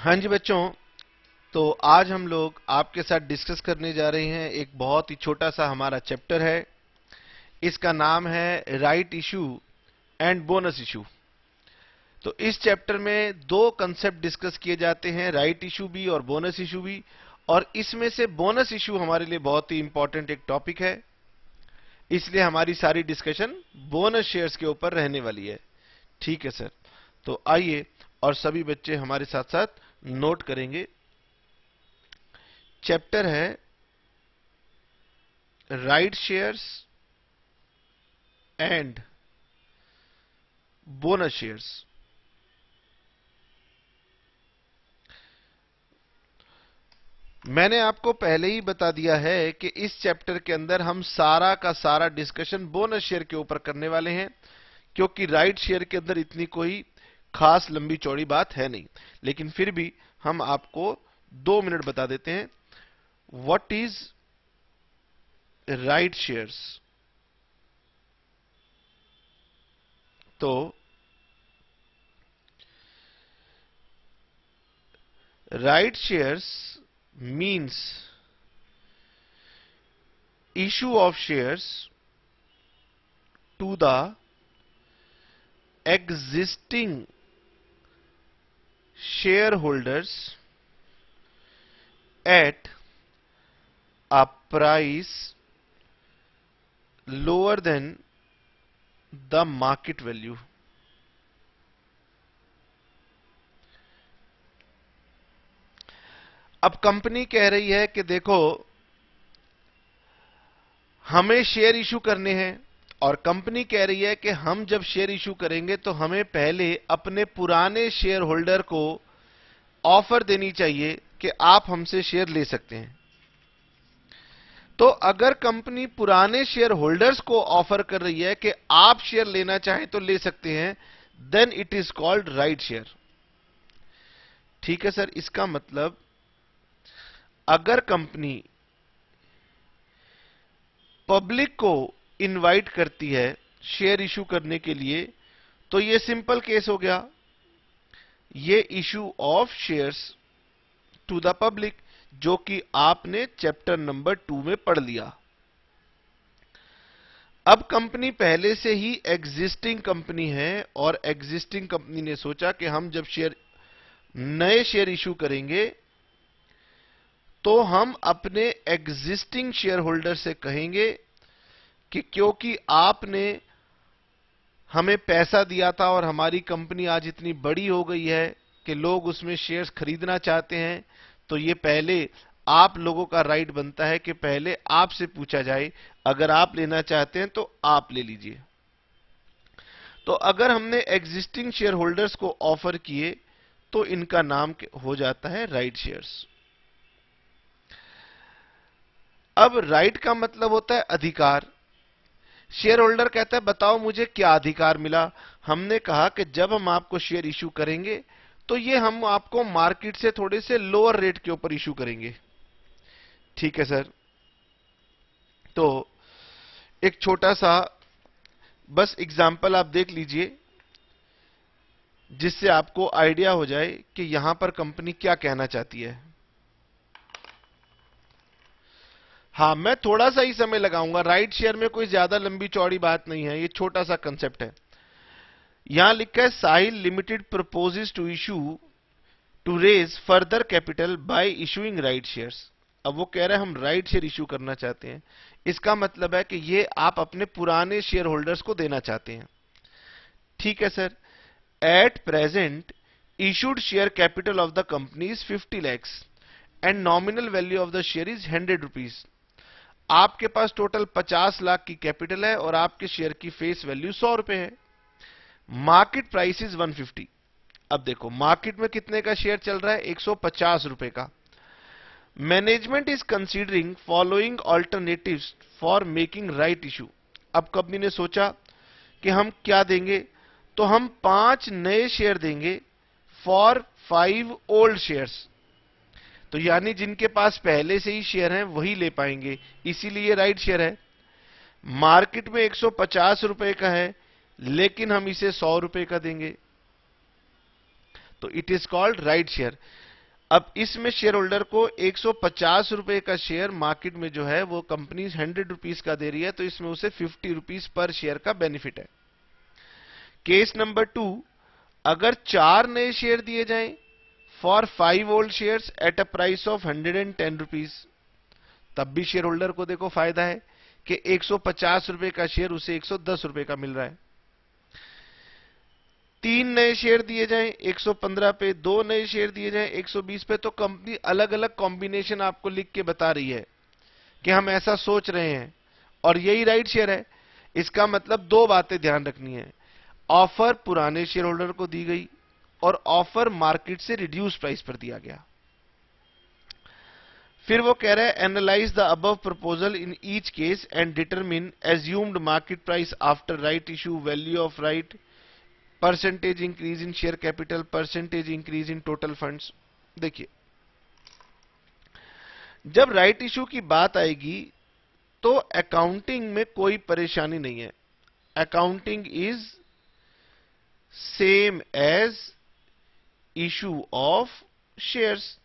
हाँ जी बच्चों, तो आज हम लोग आपके साथ डिस्कस करने जा रहे हैं। एक बहुत ही छोटा सा हमारा चैप्टर है। इसका नाम है right issue and bonus issue. तो इस चैप्टर में दो कंसेप्ट डिस्कस किए जाते हैं, राइट इशू भी और बोनस इशू भी। और इसमें से बोनस इशू हमारे लिए बहुत ही इंपॉर्टेंट एक टॉपिक है, इसलिए हमारी सारी डिस्कशन बोनस शेयर्स के ऊपर रहने वाली है। ठीक है सर, तो आइए और सभी बच्चे हमारे साथ साथ नोट करेंगे। चैप्टर है right shares and bonus shares. मैंने आपको पहले ही बता दिया है कि इस चैप्टर के अंदर हम सारा का सारा डिस्कशन बोनस शेयर के ऊपर करने वाले हैं, क्योंकि राइट शेयर के अंदर इतनी कोई खास लंबी चौड़ी बात है नहीं। लेकिन फिर भी हम आपको 2 मिनट बता देते हैं व्हाट इज राइट शेयर्स। तो right shares means issue of shares to the existing shareholders at a price lower than the market value। अब कंपनी कह रही है कि देखो, हमें शेयर इशू करने हैं, और कंपनी कह रही है कि हम जब शेयर इशू करेंगे तो हमें पहले अपने पुराने शेयर होल्डर को ऑफर देनी चाहिए कि आप हमसे शेयर ले सकते हैं। तो अगर कंपनी पुराने शेयर होल्डर्स को ऑफर कर रही है कि आप शेयर लेना चाहें तो ले सकते हैं, then it is called right share. ठीक है सर, इसका मतलब अगर कंपनी पब्लिक को इनवाइट करती है शेयर इशू करने के लिए, तो ये सिंपल केस हो गया, ये issue of shares to the public, जो कि आपने चैप्टर नंबर 2 में पढ़ लिया। अब कंपनी पहले से ही एग्जिस्टिंग कंपनी है, और एग्जिस्टिंग कंपनी ने सोचा कि हम जब नए शेयर इशू करेंगे तो हम अपने एग्जिस्टिंग शेयर होल्डर से कहेंगे कि क्योंकि आपने हमें पैसा दिया था और हमारी कंपनी आज इतनी बड़ी हो गई है कि लोग उसमें शेयर्स खरीदना चाहते हैं, तो ये पहले आप लोगों का राइट बनता है कि पहले आपसे पूछा जाए, अगर आप लेना चाहते हैं तो आप ले लीजिए। तो अगर हमने एग्जिस्टिंग शेयर होल्डर्स को ऑफर किए तो इनका नाम हो जाता है राइट शेयर्स। अब राइट का मतलब होता है अधिकार। शेयर होल्डर कहता है बताओ मुझे क्या अधिकार मिला। हमने कहा कि जब हम आपको शेयर इशू करेंगे तो ये हम आपको मार्केट से थोड़े से लोअर रेट के ऊपर इशू करेंगे। ठीक है सर, तो एक छोटा सा बस एग्जांपल आप देख लीजिए, जिससे आपको आइडिया हो जाए कि यहां पर कंपनी क्या कहना चाहती है। हाँ, मैं थोड़ा सा ही समय लगाऊंगा, राइट शेयर में कोई ज्यादा लंबी चौड़ी बात नहीं है, ये छोटा सा कंसेप्ट है। यहां लिखा है Sahil limited proposes to issue to raise further capital by issuing right shares. अब वो कह रहे हैं हम राइट शेयर इशू करना चाहते हैं, इसका मतलब है कि ये आप अपने पुराने शेयर होल्डर्स को देना चाहते हैं। ठीक है sir, at present issued share capital of the company is 50 lakhs and nominal value of the share is 100 rupees। आपके पास टोटल 50 लाख की कैपिटल है और आपके शेयर की फेस वैल्यू 100 रुपए है। Market price is 150। अब देखो मार्केट में कितने का शेयर चल रहा है, 150 रुपए का। Management is considering following alternatives for making right issue. अब कंपनी ने सोचा कि हम क्या देंगे, तो हम 5 नए शेयर देंगे फॉर 5 ओल्ड शेयर्स। तो यानी जिनके पास पहले से ही शेयर हैं वही ले पाएंगे, इसीलिए राइट शेयर है। मार्केट में 150 रुपए का है, लेकिन हम इसे 100 रुपए का देंगे, तो it is called right share. अब इसमें शेयर होल्डर को 150 रुपए का शेयर मार्केट में जो है वो कंपनी 100 रुपीज का दे रही है, तो इसमें उसे 50 रुपीज पर शेयर का बेनिफिट है। केस नंबर 2, अगर 4 नए शेयर दिए जाएं for 5 old shares at a price of 110 rupees, तब भी शेयर होल्डर को देखो फायदा है कि 150 रुपए का शेयर उसे 110 रुपए का मिल रहा है। 3 नए शेयर दिए जाएं 115 पे, 2 नए शेयर दिए जाएं 120 पे, तो कंपनी अलग अलग कॉम्बिनेशन आपको लिख के बता रही है कि हम ऐसा सोच रहे हैं, और यही राइट शेयर है। इसका मतलब दो बातें ध्यान रखनी है, ऑफर पुराने शेयर होल्डर को दी गई और ऑफर मार्केट से रिड्यूस प्राइस पर दिया गया। फिर वो कह रहा है analyse the above proposal in each case and determine assumed market price after right issue, value of right, percentage increase in share capital, percentage increase in total funds. देखिए, जब राइट इशू की बात आएगी तो अकाउंटिंग में कोई परेशानी नहीं है। Accounting is same as issue of shares.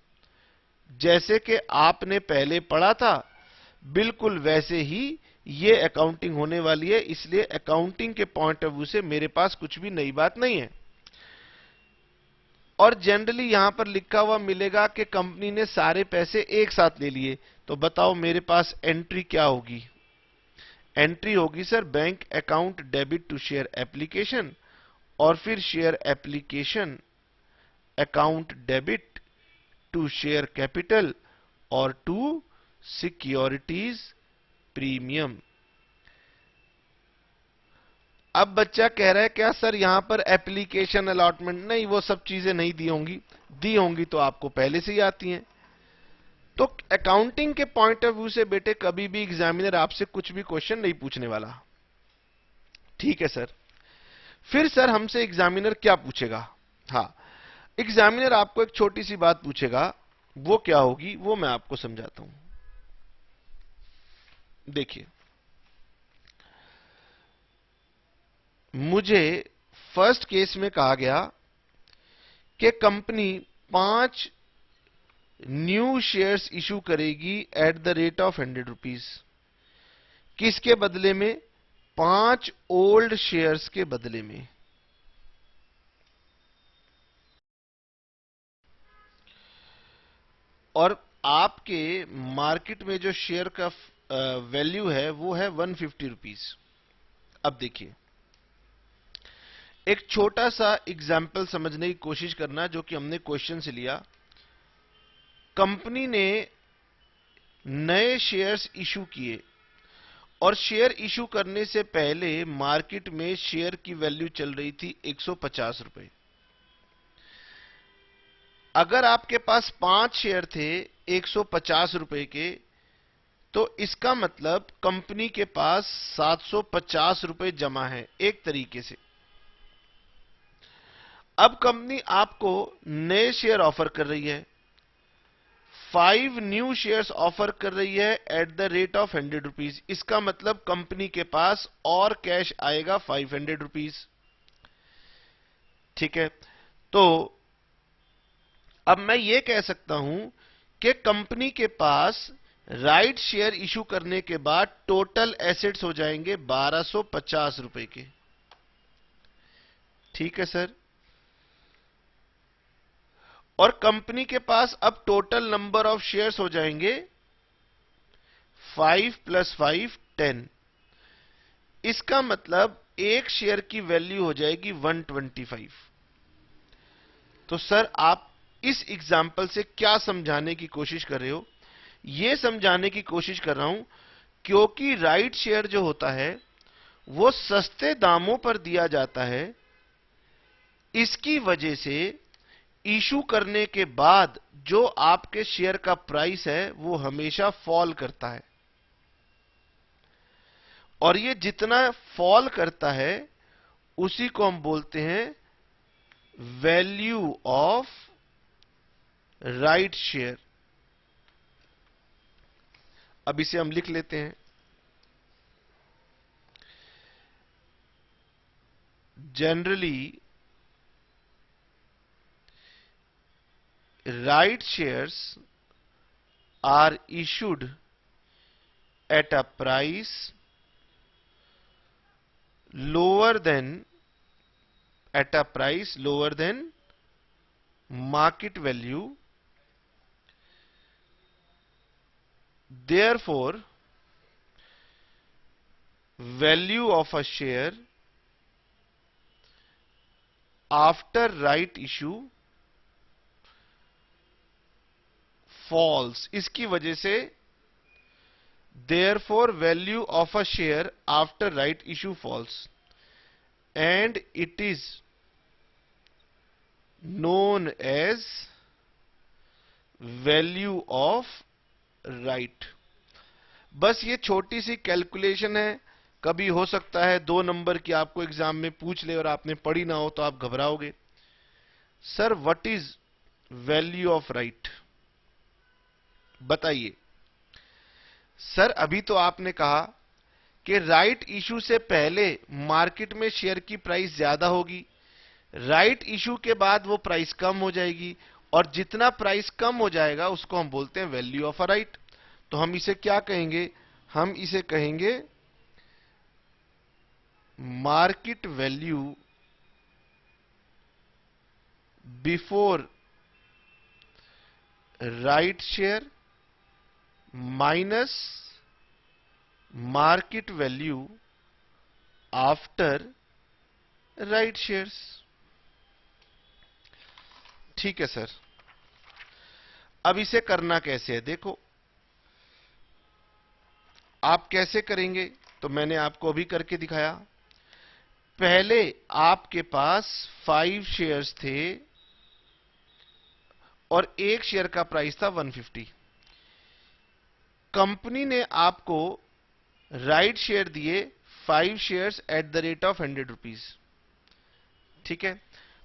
जैसे कि आपने पहले पढ़ा था, बिल्कुल वैसे ही ये अकाउंटिंग होने वाली है, इसलिए अकाउंटिंग के पॉइंट ऑफ व्यू से मेरे पास कुछ भी नई बात नहीं है। और जनरली यहां पर लिखा हुआ मिलेगा कि कंपनी ने सारे पैसे एक साथ ले लिए, तो बताओ मेरे पास एंट्री क्या होगी? एंट्री होगी sir bank account debit to share application, और फिर share application account debit to share capital और टू सिक्योरिटीज प्रीमियम। अब बच्चा कह रहा है क्या सर यहां पर एप्लीकेशन अलॉटमेंट? नहीं, वो सब चीजें नहीं दी होंगी तो आपको पहले से ही आती हैं। तो अकाउंटिंग के पॉइंट ऑफ व्यू से बेटे कभी भी एग्जामिनर आपसे कुछ भी क्वेश्चन नहीं पूछने वाला। ठीक है सर। फिर सर हमसे एग्जामिनर क्या पूछेगा? हाँ, एग्जामिनर आपको एक छोटी सी बात पूछेगा, वो क्या होगी वो मैं आपको समझाता हूं। देखिए, मुझे फर्स्ट केस में कहा गया कि कंपनी 5 न्यू शेयर्स इशू करेगी at the rate of 100 rupees. किसके बदले में? 5 ओल्ड शेयर्स के बदले में। और आपके मार्केट में जो शेयर का वैल्यू है वो है 150 रुपीज। अब देखिए, एक छोटा सा एग्जाम्पल समझने की कोशिश करना जो कि हमने क्वेश्चन से लिया। कंपनी ने नए शेयर्स इशू किए और शेयर इशू करने से पहले मार्केट में शेयर की वैल्यू चल रही थी 150 रुपए। अगर आपके पास 5 शेयर थे 150 रुपए के, तो इसका मतलब कंपनी के पास 750 रुपए जमा है एक तरीके से। अब कंपनी आपको नए शेयर ऑफर कर रही है, 5 न्यू शेयर्स ऑफर कर रही है at the rate of 100 rupees. इसका मतलब कंपनी के पास और कैश आएगा 500 रुपीज। ठीक है, तो अब मैं ये कह सकता हूं कि कंपनी के पास राइट शेयर इशू करने के बाद टोटल एसेट्स हो जाएंगे 1250 रुपए के। ठीक है सर। और कंपनी के पास अब टोटल नंबर ऑफ शेयर्स हो जाएंगे 5 + 5 10। इसका मतलब एक शेयर की वैल्यू हो जाएगी 125। तो सर आप इस एग्जाम्पल से क्या समझाने की कोशिश कर रहे हो? यह समझाने की कोशिश कर रहा हूं क्योंकि राइट शेयर जो होता है वो सस्ते दामों पर दिया जाता है, इसकी वजह से इशू करने के बाद जो आपके शेयर का प्राइस है वो हमेशा फॉल करता है, और ये जितना फॉल करता है उसी को हम बोलते हैं वैल्यू ऑफ राइट शेयर। अब इसे हम लिख लेते हैं। Generally right shares are issued at a price lower than market value, therefore value of a share after right issue falls. इसकी वजह से therefore value of a share after right issue falls and it is known as value of right. बस ये छोटी सी calculation है, कभी हो सकता है 2 नंबर की आपको एग्जाम में पूछ ले और आपने पढ़ी ना हो तो आप घबराओगे। Sir what is value of right, बताइए। सर अभी तो आपने कहा कि राइट इशू से पहले मार्केट में शेयर की प्राइस ज्यादा होगी, राइट इशू के बाद वो प्राइस कम हो जाएगी, और जितना प्राइस कम हो जाएगा उसको हम बोलते हैं वैल्यू ऑफ अ राइट। तो हम इसे क्या कहेंगे, हम इसे कहेंगे market value before right share minus market value after right shares. ठीक है सर। अब इसे करना कैसे है, देखो आप कैसे करेंगे तो मैंने आपको अभी करके दिखाया। पहले आपके पास 5 शेयर्स थे और एक शेयर का प्राइस था 150। कंपनी ने आपको राइट शेयर दिए 5 shares at the rate of 100 rupees. ठीक है,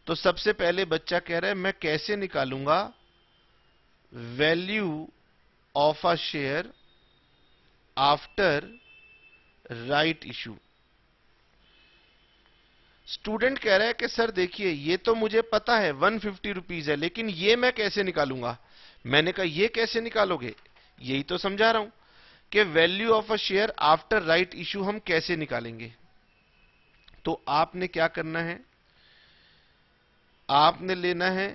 तो सबसे पहले बच्चा कह रहा है मैं कैसे निकालूंगा value of a share after right issue. Student कह रहा है कि सर देखिए ये तो मुझे पता है 150 रुपीज है, लेकिन ये मैं कैसे निकालूंगा। मैंने कहा ये कैसे निकालोगे, यही तो समझा रहा हूं कि value of a share after right issue हम कैसे निकालेंगे। तो आपने क्या करना है, आपने लेना है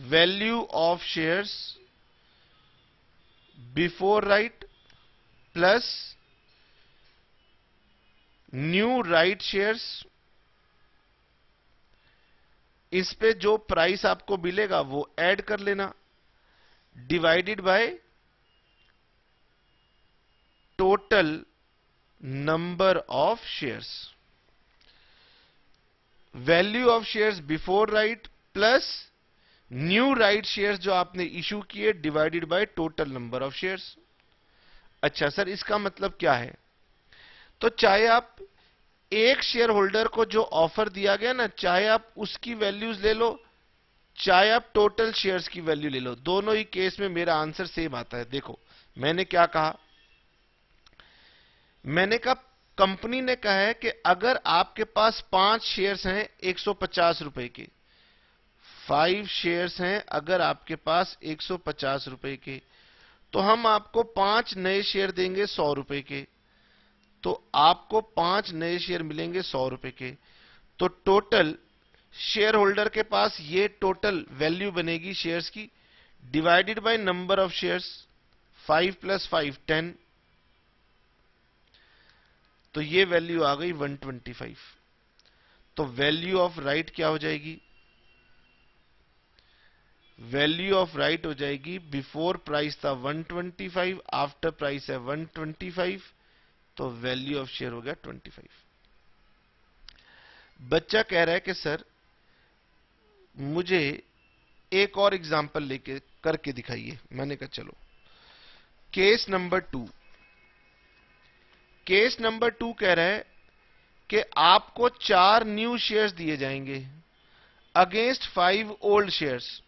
value of shares before right plus new right shares, इस पे जो प्राइस आपको मिलेगा वो ऐड कर लेना, divided by total number of shares. Value of shares before right plus new right shares जो आपने इशू किए divided by total number of shares. अच्छा सर इसका मतलब क्या है, तो चाहे आप एक शेयर होल्डर को जो ऑफर दिया गया ना, चाहे आप उसकी वैल्यूज ले लो, चाहे आप टोटल शेयर्स की वैल्यू ले लो, दोनों ही केस में मेरा आंसर सेम आता है। देखो मैंने क्या कहा, मैंने कहा कंपनी ने कहा है कि अगर आपके पास 5 शेयर्स हैं 150 रुपए के, 5 शेयर्स हैं अगर आपके पास 150 रुपए के, तो हम आपको 5 नए शेयर देंगे 100 रुपए के, तो आपको 5 नए शेयर मिलेंगे 100 रुपए के। तो टोटल शेयर होल्डर के पास ये टोटल वैल्यू बनेगी शेयर्स की, divided by number of shares, 5 plus 5 10, तो ये वैल्यू आ गई 125। तो वैल्यू ऑफ राइट क्या हो जाएगी, वैल्यू ऑफ राइट हो जाएगी बिफोर प्राइस था 125, आफ्टर प्राइस है 125, तो वैल्यू ऑफ शेयर हो गया 25। बच्चा कह रहा है कि सर मुझे एक और एग्जांपल लेके करके दिखाइए। मैंने कहा चलो केस नंबर 2। केस नंबर 2 कह रहा है कि आपको 4 न्यू शेयर्स दिए जाएंगे अगेंस्ट 5 ओल्ड शेयर्स,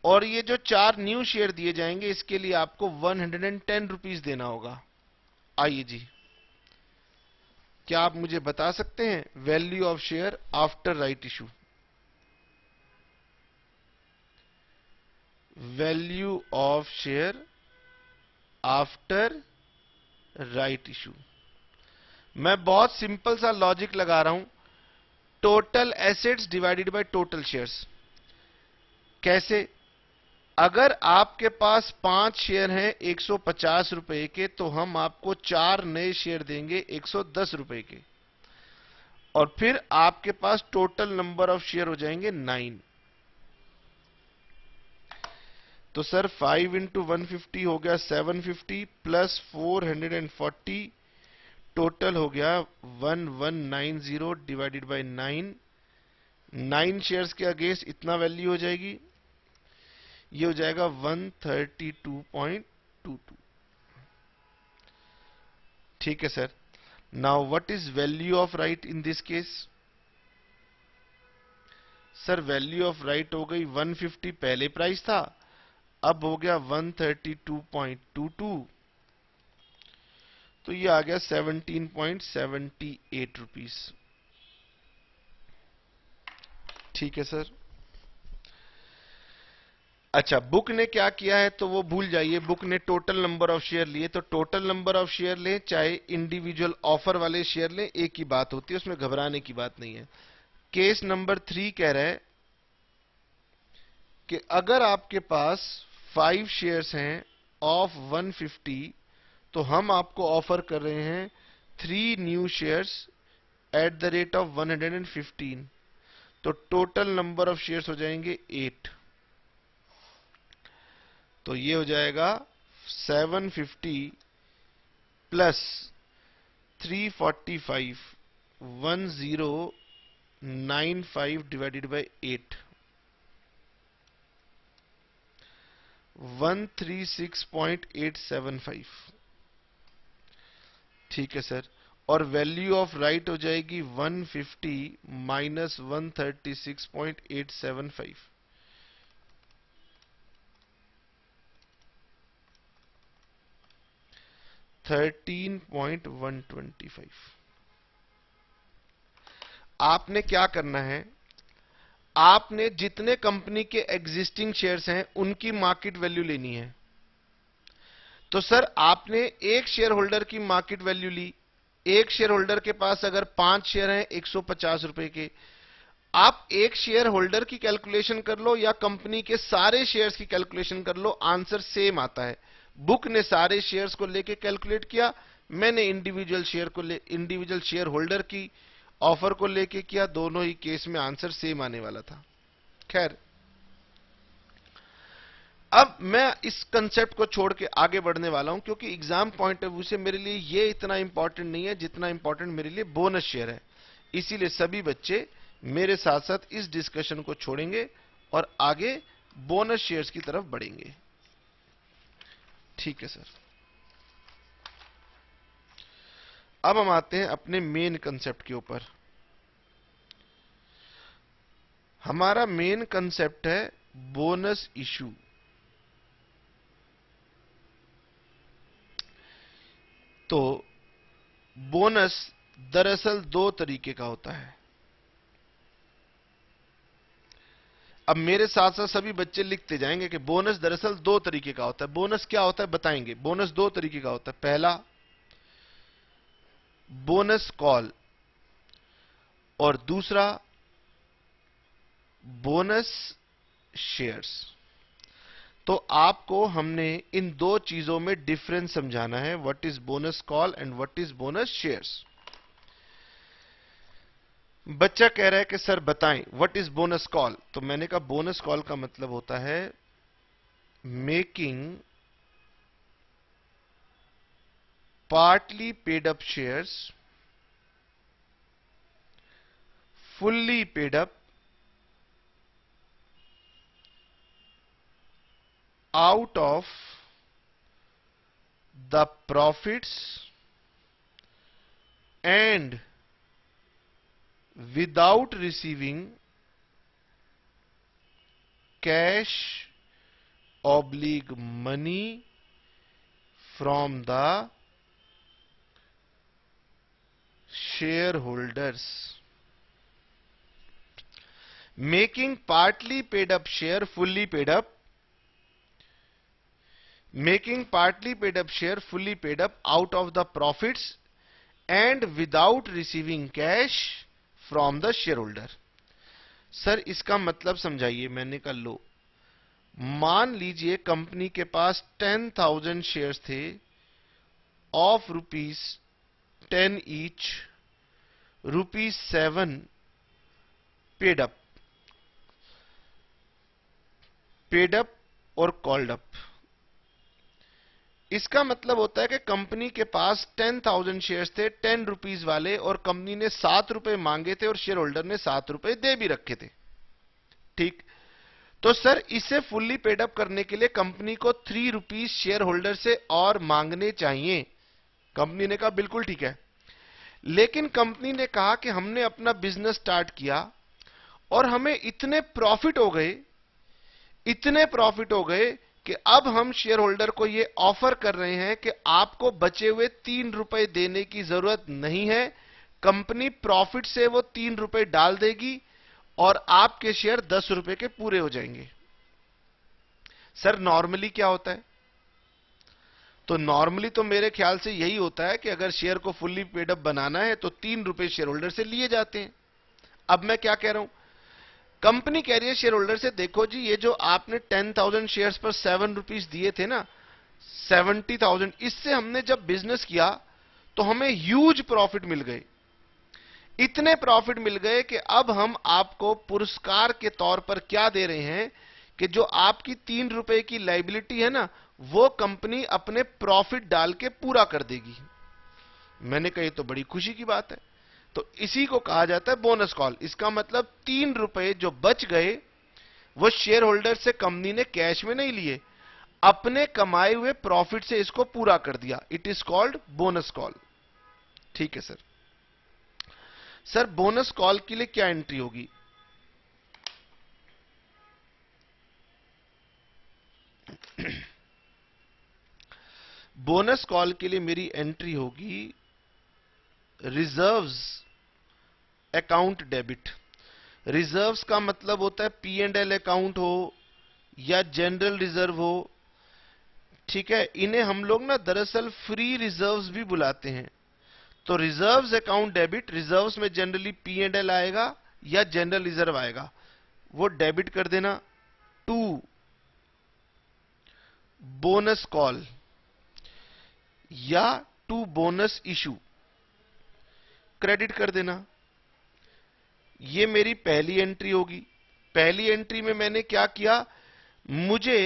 और ये जो 4 न्यू शेयर दिए जाएंगे इसके लिए आपको 110 रुपीज देना होगा। आइए जी, क्या आप मुझे बता सकते हैं value of share after right issue. Value of share after right issue. मैं बहुत सिंपल सा लॉजिक लगा रहा हूं, total assets divided by total shares. कैसे? अगर आपके पास 5 शेयर हैं 150 रुपए के, तो हम आपको 4 नए शेयर देंगे 110 रुपए के, और फिर आपके पास टोटल नंबर ऑफ शेयर हो जाएंगे 9। तो सर 5 इंटू 150 हो गया 750 प्लस 440, टोटल हो गया 1190 डिवाइडेड बाय 9। 9 शेयर्स के अगेंस्ट इतना वैल्यू हो जाएगी, ये हो जाएगा 132.22। ठीक है sir. Now what is value of right in this case? Sir value of right हो गई 150, पहले प्राइस था, अब हो गया 132.22, तो ये आ गया 17.78 रुपीस। ठीक है सर। अच्छा, बुक ने क्या किया है तो वो भूल जाइए, बुक ने टोटल नंबर ऑफ शेयर लिए, तो टोटल नंबर ऑफ शेयर ले चाहे इंडिविजुअल ऑफर वाले शेयर ले, एक ही बात होती है, उसमें घबराने की बात नहीं है। केस नंबर 3 कह रहा है कि अगर आपके पास 5 शेयर्स हैं ऑफ 150, तो हम आपको ऑफर कर रहे हैं 3 new shares at the rate of 115, तो टोटल नंबर ऑफ शेयर्स हो जाएंगे 8। तो ये हो जाएगा 750 प्लस 345, 1095 डिवाइडेड बाय 8, 136.875। ठीक है सर। और वैल्यू ऑफ राइट हो जाएगी 150 माइनस 136.875, 13.125। आपने क्या करना है, आपने जितने कंपनी के एग्जिस्टिंग शेयर्स हैं उनकी मार्केट वैल्यू लेनी है। तो सर आपने एक शेयर होल्डर की मार्केट वैल्यू ली, एक शेयर होल्डर के पास अगर 5 शेयर हैं 150 रुपए के, आप एक शेयर होल्डर की कैलकुलेशन कर लो या कंपनी के सारे शेयर्स की कैलकुलेशन कर लो, आंसर सेम आता है। बुक ने सारे शेयर्स को लेके कैलकुलेट किया, मैंने इंडिविजुअल शेयर होल्डर की ऑफर को लेके किया, दोनों ही केस में आंसर सेम आने वाला था। खैर, अब मैं इस कंसेप्ट को छोड़ के आगे बढ़ने वाला हूं, क्योंकि एग्जाम पॉइंट ऑफ व्यू से मेरे लिए ये इतना इंपॉर्टेंट नहीं है जितना इंपॉर्टेंट मेरे लिए बोनस शेयर है। इसीलिए सभी बच्चे मेरे साथ साथ इस डिस्कशन को छोड़ेंगे और आगे बोनस शेयर्स की तरफ बढ़ेंगे। ठीक है सर। अब हम आते हैं अपने मेन कंसेप्ट के ऊपर। हमारा मेन कंसेप्ट है बोनस इशू। तो बोनस दरअसल 2 तरीके का होता है। अब मेरे साथ साथ सभी बच्चे लिखते जाएंगे कि बोनस दरअसल 2 तरीके का होता है। बोनस क्या होता है बताएंगे। बोनस 2 तरीके का होता है। पहला बोनस कॉल और दूसरा बोनस शेयर्स। तो आपको हमने इन 2 चीजों में डिफरेंस समझाना है, what is bonus call and what is bonus shares. बच्चा कह रहा है कि सर बताएं व्हाट इज बोनस कॉल। तो मैंने कहा बोनस कॉल का मतलब होता है making partly paid up shares fully paid up out of the profits and without receiving cash oblique money from the shareholders. Making partly paid up share fully paid up making partly paid up share fully paid up out of the profits and without receiving cash from the share holder. Sir इसका मतलब समझाइए। मैंने कहा लो, मान लीजिए company के पास 10,000 shares थे of ₹10 each, ₹7 paid up और कॉल्ड अप। इसका मतलब होता है कि कंपनी के पास 10,000 शेयर्स थे 10 रुपीज वाले, और कंपनी ने ₹7 मांगे थे और शेयर होल्डर ने ₹7 दे भी रखे थे। ठीक, तो सर इसे फुल्ली पेड अप करने के लिए कंपनी को ₹3 शेयर होल्डर से और मांगने चाहिए। कंपनी ने कहा बिल्कुल ठीक है। लेकिन कंपनी ने कहा कि हमने अपना बिजनेस स्टार्ट किया और हमें इतने प्रॉफिट हो गए कि अब हम शेयर होल्डर को यह ऑफर कर रहे हैं कि आपको बचे हुए ₹3 देने की जरूरत नहीं है। कंपनी प्रॉफिट से वो ₹3 डाल देगी और आपके शेयर ₹10 के पूरे हो जाएंगे। सर नॉर्मली क्या होता है? तो नॉर्मली तो मेरे ख्याल से यही होता है कि अगर शेयर को फुल्ली पेड अप बनाना है तो ₹3 शेयर होल्डर से लिए जाते हैं। अब मैं क्या कह रहा हूं, कंपनी कह रही है शेयर होल्डर से, देखो जी ये जो आपने 10,000 शेयर्स पर ₹7 दिए थे ना, 70,000, इससे हमने जब बिजनेस किया तो हमें ह्यूज प्रॉफिट मिल गए। इतने प्रॉफिट मिल गए कि अब हम आपको पुरस्कार के तौर पर क्या दे रहे हैं कि जो आपकी ₹3 की लाइबिलिटी है ना, वो कंपनी अपने प्रॉफिट डाल के पूरा कर देगी। मैंने कही तो बड़ी खुशी की बात है। तो इसी को कहा जाता है बोनस कॉल। इसका मतलब ₹3 जो बच गए वो शेयर होल्डर से कंपनी ने कैश में नहीं लिए, अपने कमाए हुए प्रॉफिट से इसको पूरा कर दिया। It is called bonus call. ठीक है सर। सर बोनस कॉल के लिए क्या एंट्री होगी? बोनस कॉल के लिए मेरी एंट्री होगी रिजर्व्स अकाउंट डेबिट। रिजर्व्स का मतलब होता है P&L अकाउंट हो या जनरल रिजर्व हो। ठीक है, इन्हें हम लोग ना दरअसल फ्री रिजर्व्स भी बुलाते हैं। तो रिजर्व्स अकाउंट डेबिट, रिजर्व्स में जनरली P&L आएगा या जनरल रिजर्व आएगा, वो डेबिट कर देना टू बोनस कॉल या टू बोनस इशू, क्रेडिट कर देना। ये मेरी पहली एंट्री होगी। पहली एंट्री में मैंने क्या किया, मुझे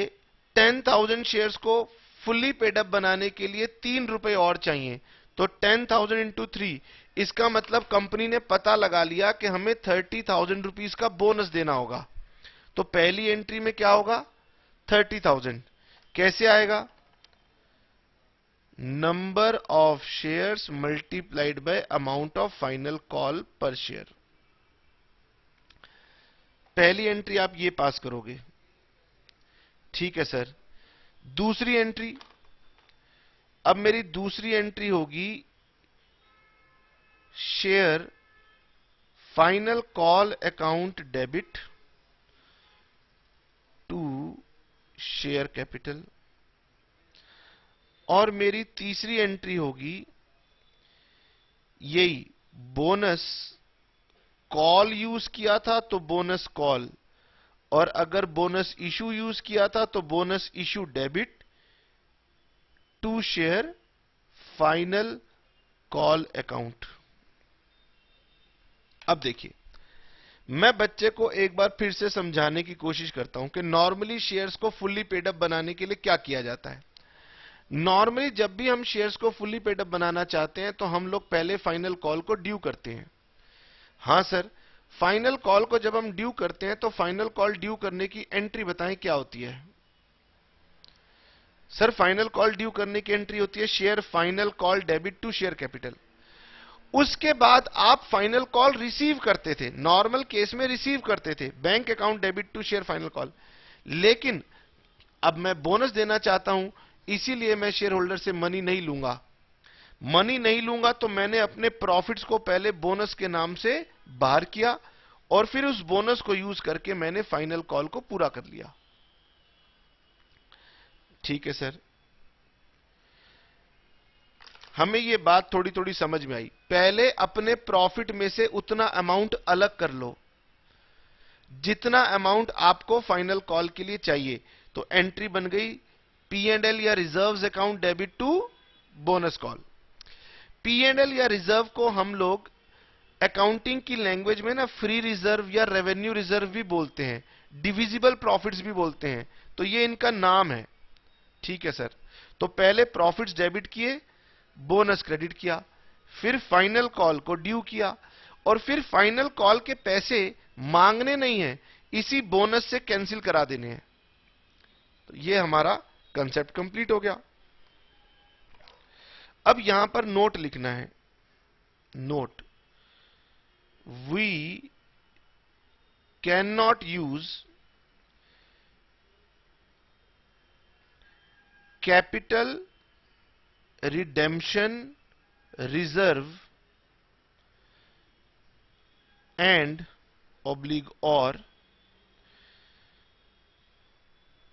10,000 शेयर्स को फुल्ली पेड अप बनाने के लिए ₹3 और चाहिए। तो 10,000 इंटू 3, इसका मतलब कंपनी ने पता लगा लिया कि हमें ₹30,000 का बोनस देना होगा। तो पहली एंट्री में क्या होगा, 30,000। कैसे आएगा, number of shares multiplied by amount of final call पर शेयर। पहली एंट्री आप ये पास करोगे। ठीक है सर। दूसरी एंट्री, अब मेरी दूसरी एंट्री होगी share final call account debit to share capital. और मेरी तीसरी एंट्री होगी यही, बोनस कॉल यूज किया था तो बोनस कॉल, और अगर बोनस इशू यूज किया था तो bonus issue debit to share final call account. अब देखिए, मैं बच्चे को एक बार फिर से समझाने की कोशिश करता हूं कि नॉर्मली शेयर्स को फुल्ली पेड अप बनाने के लिए क्या किया जाता है। नॉर्मली जब भी हम शेयर्स को फुल्ली पेड अप बनाना चाहते हैं तो हम लोग पहले फाइनल कॉल को ड्यू करते हैं। हां सर, फाइनल कॉल को जब हम ड्यू करते हैं तो फाइनल कॉल ड्यू करने की एंट्री बताएं क्या होती है। सर फाइनल कॉल ड्यू करने की एंट्री होती है share final call debit to share capital. उसके बाद आप फाइनल कॉल रिसीव करते थे, नॉर्मल केस में रिसीव करते थे, bank account debit to share final call. लेकिन अब मैं बोनस देना चाहता हूं, इसीलिए मैं शेयर होल्डर से मनी नहीं लूंगा। मनी नहीं लूंगा तो मैंने अपने प्रॉफिट्स को पहले बोनस के नाम से बाहर किया और फिर उस बोनस को यूज करके मैंने फाइनल कॉल को पूरा कर लिया। ठीक है सर। हमें ये बात थोड़ी थोड़ी समझ में आई। पहले अपने प्रॉफिट में से उतना अमाउंट अलग कर लो जितना अमाउंट आपको फाइनल कॉल के लिए चाहिए। तो एंट्री बन गई P&L या reserves account debit to bonus call. P&L या रिजर्व को हम लोग अकाउंटिंग की लैंग्वेज में ना फ्री रिजर्व या रेवेन्यू रिजर्व भी बोलते हैं, डिविजिबल प्रॉफिट्स भी बोलते हैं। तो ये इनका नाम है। ठीक है सर। तो पहले प्रॉफिट्स डेबिट किए, बोनस क्रेडिट किया, फिर फाइनल कॉल को ड्यू किया, और फिर फाइनल कॉल के पैसे मांगने नहीं है, इसी बोनस से कैंसिल करा देने हैं। तो ये हमारा कंसेप्ट कंप्लीट हो गया। अब यहां पर नोट लिखना है। Note, we can not use capital redemption reserve and oblique or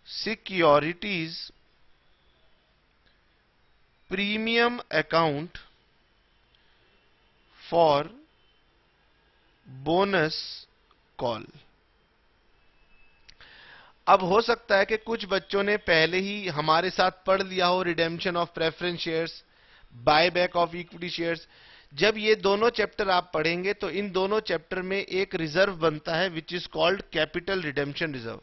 securities premium account for bonus call। अब हो सकता है कि कुछ बच्चों ने पहले ही हमारे साथ पढ़ लिया हो redemption of preference shares, buyback of equity shares. जब ये दोनों चैप्टर आप पढ़ेंगे तो इन दोनों चैप्टर में एक रिजर्व बनता है which is called capital redemption reserve.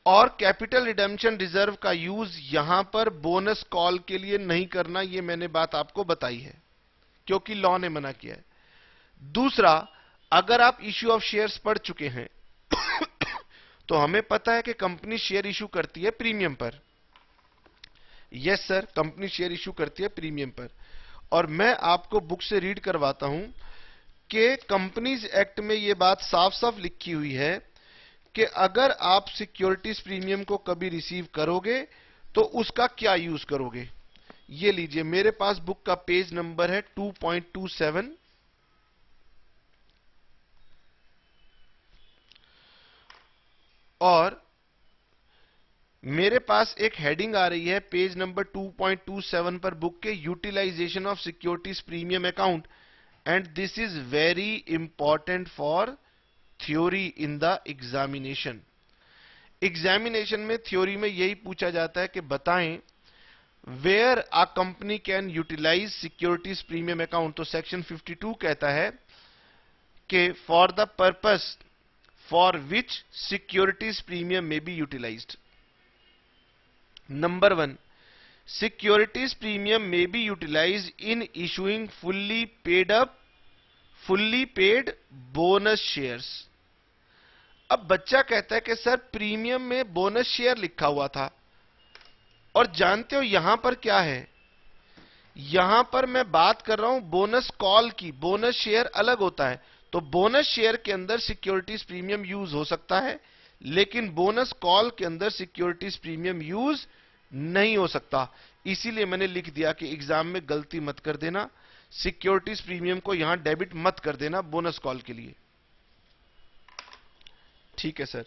और कैपिटल रिडेम्पशन रिजर्व का यूज यहां पर बोनस कॉल के लिए नहीं करना, ये मैंने बात आपको बताई है क्योंकि लॉ ने मना किया है। दूसरा, अगर आप इश्यू ऑफ शेयर्स पढ़ चुके हैं तो हमें पता है कि कंपनी शेयर इश्यू करती है प्रीमियम पर। Yes sir, company share issue करती है प्रीमियम पर। और मैं आपको बुक से रीड करवाता हूं कि कंपनीज एक्ट में यह बात साफ साफ लिखी हुई है कि अगर आप सिक्योरिटीज प्रीमियम को कभी रिसीव करोगे तो उसका क्या यूज करोगे। ये लीजिए, मेरे पास बुक का पेज नंबर है 2.27 और मेरे पास एक हेडिंग आ रही है पेज नंबर 2.27 पर बुक के, utilization of securities premium account, and this is very important for theory in the examination. Examination में थ्योरी में यही पूछा जाता है कि बताएं where a company can utilize securities premium account. तो सेक्शन 52 कहता है कि for the purpose for which securities premium may be utilized. Number 1, securities premium may be utilized in issuing fully paid bonus shares। अब बच्चा कहता है कि sir premium में बोनस शेयर लिखा हुआ था, और जानते हो यहां पर क्या है, यहां पर मैं बात कर रहा हूं बोनस कॉल की। बोनस शेयर अलग होता है। तो बोनस शेयर के अंदर सिक्योरिटीज प्रीमियम यूज हो सकता है, लेकिन बोनस कॉल के अंदर सिक्योरिटीज प्रीमियम यूज नहीं हो सकता। इसीलिए मैंने लिख दिया कि एग्जाम में गलती मत कर देना, सिक्योरिटीज प्रीमियम को यहां डेबिट मत कर देना बोनस कॉल के लिए। ठीक है सर।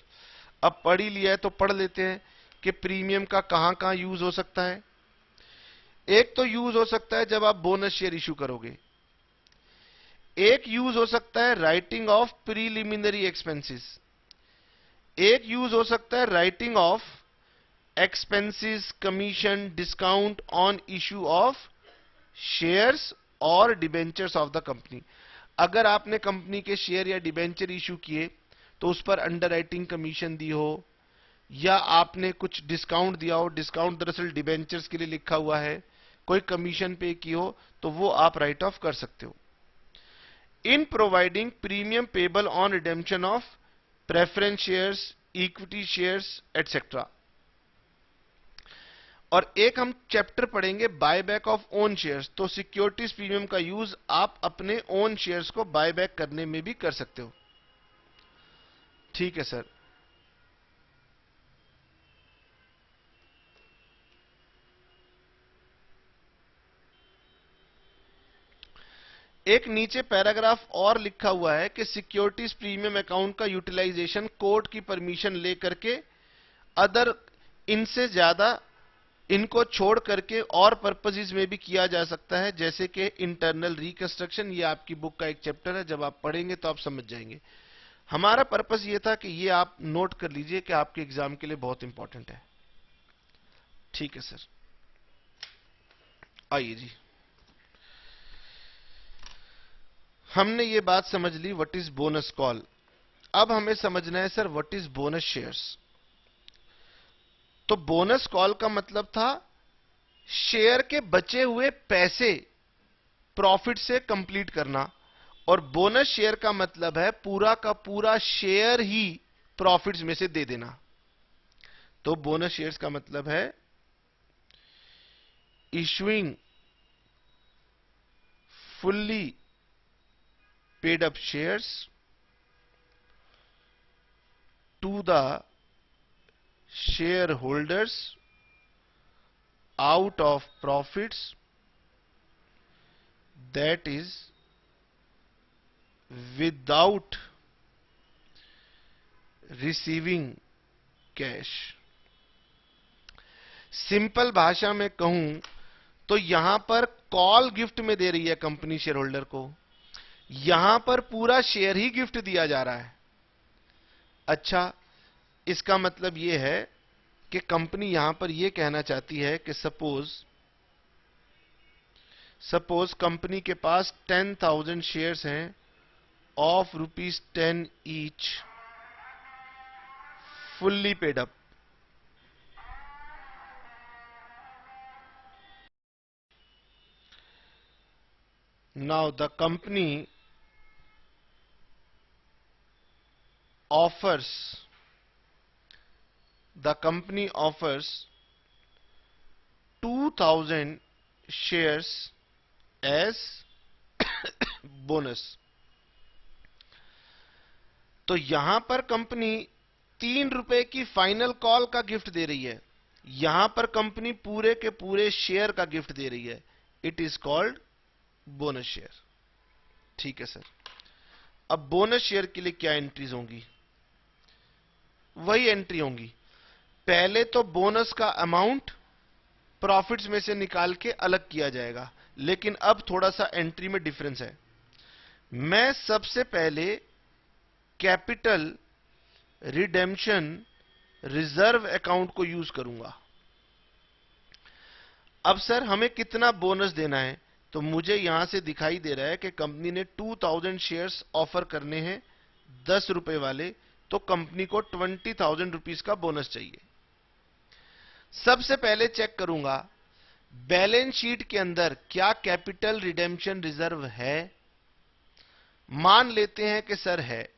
अब पढ़ ही लिया है तो पढ़ लेते हैं कि प्रीमियम का कहां कहां यूज हो सकता है। एक तो यूज हो सकता है जब आप बोनस शेयर इशू करोगे। एक यूज हो सकता है राइटिंग ऑफ प्रीलिमिनरी एक्सपेंसेस। एक यूज हो सकता है writing of expenses, commission, discount on issue of shares और डिबेंचर्स ऑफ द कंपनी। अगर आपने कंपनी के शेयर या डिबेंचर इशू किए तो उस पर अंडरराइटिंग कमीशन दी हो, या आपने कुछ डिस्काउंट दिया हो, डिस्काउंट दरअसल डिबेंचर्स के लिए लिखा हुआ है, कोई कमीशन पे की हो, तो वो आप राइट ऑफ कर सकते हो। In providing premium payable on redemption of preference shares, equity shares etcetera. और एक हम चैप्टर पढ़ेंगे बायबैक ऑफ ओन शेयर्स। तो सिक्योरिटीज प्रीमियम का यूज आप अपने ओन शेयर्स को बायबैक करने में भी कर सकते हो। ठीक है सर। एक नीचे पैराग्राफ और लिखा हुआ है कि सिक्योरिटीज प्रीमियम अकाउंट का यूटिलाइजेशन कोर्ट की परमिशन लेकर के अदर इनसे ज्यादा इनको छोड़ करके और पर्पसेस में भी किया जा सकता है, जैसे कि इंटरनल रिकंस्ट्रक्शन। ये आपकी बुक का एक चैप्टर है, जब आप पढ़ेंगे तो आप समझ जाएंगे। हमारा पर्पस ये था कि ये आप नोट कर लीजिए कि आपके एग्जाम के लिए बहुत इंपॉर्टेंट है। ठीक है सर, आइए जी, हमने ये बात समझ ली व्हाट इज बोनस कॉल। अब हमें समझना है sir what is bonus shares. तो बोनस कॉल का मतलब था शेयर के बचे हुए पैसे प्रॉफिट से कंप्लीट करना, और बोनस शेयर का मतलब है पूरा का पूरा शेयर ही प्रॉफिट्स में से दे देना। तो बोनस शेयर्स का मतलब है issuing fully paid up shares to the shareholders out of profits that is without receiving cash। Simple भाषा में कहूं तो यहां पर कॉल गिफ्ट में दे रही है कंपनी शेयर होल्डर को, यहां पर पूरा शेयर ही गिफ्ट दिया जा रहा है। अच्छा, इसका मतलब यह है कि कंपनी यहां पर यह कहना चाहती है कि सपोज कंपनी के पास 10,000 शेयर्स हैं of ₹10 each, fully paid up. Now the company offers 2,000 shares as bonus. तो यहां पर कंपनी ₹3 की फाइनल कॉल का गिफ्ट दे रही है, यहां पर कंपनी पूरे के पूरे शेयर का गिफ्ट दे रही है। It is called bonus share. ठीक है सर, अब बोनस शेयर के लिए क्या एंट्रीज होंगी? वही एंट्री होंगी, पहले तो बोनस का अमाउंट प्रॉफिट्स में से निकाल के अलग किया जाएगा, लेकिन अब थोड़ा सा एंट्री में डिफरेंस है। मैं सबसे पहले कैपिटल रिडेम्पशन रिजर्व अकाउंट को यूज करूंगा। अब सर हमें कितना बोनस देना है? तो मुझे यहां से दिखाई दे रहा है कि कंपनी ने 2,000 शेयर्स ऑफर करने हैं ₹10 वाले, तो कंपनी को 20,000 रुपीस का बोनस चाहिए। सबसे पहले चेक करूंगा बैलेंस शीट के अंदर क्या कैपिटल रिडेम्पशन रिजर्व है। मान लेते हैं कि सर है।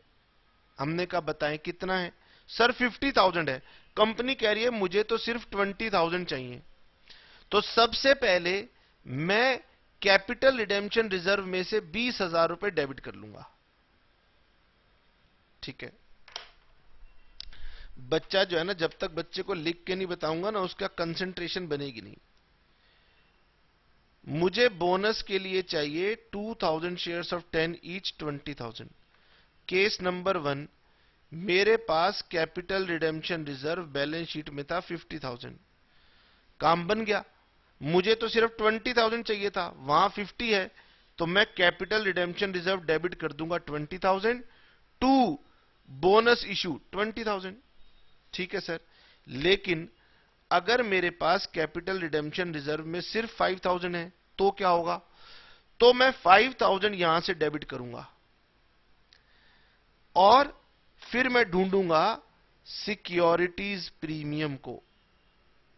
हमने कहा बताएं कितना है? सर 50,000 है। कंपनी कह रही है मुझे तो सिर्फ 20,000 चाहिए। तो सबसे पहले मैं कैपिटल रिडेम्पशन रिजर्व में से 20,000 रुपए डेबिट कर लूंगा। ठीक है, बच्चा जो है ना, जब तक बच्चे को लिख के नहीं बताऊंगा ना, उसका कंसंट्रेशन बनेगी नहीं। मुझे बोनस के लिए चाहिए 2,000 shares of 10 each, 20,000। Case number 1, मेरे पास capital redemption reserve balance sheet में था 50,000। काम बन गया। मुझे तो सिर्फ 20,000 चाहिए था, वहां 50 है, तो मैं कैपिटल रिडेम्पशन रिजर्व डेबिट कर दूंगा 20,000 टू बोनस इशू 20,000। ठीक है सर, लेकिन अगर मेरे पास कैपिटल रिडेम्पशन रिजर्व में सिर्फ 5,000 है तो क्या होगा? तो मैं 5,000 यहां से डेबिट करूंगा और फिर मैं ढूंढूंगा सिक्योरिटीज प्रीमियम को,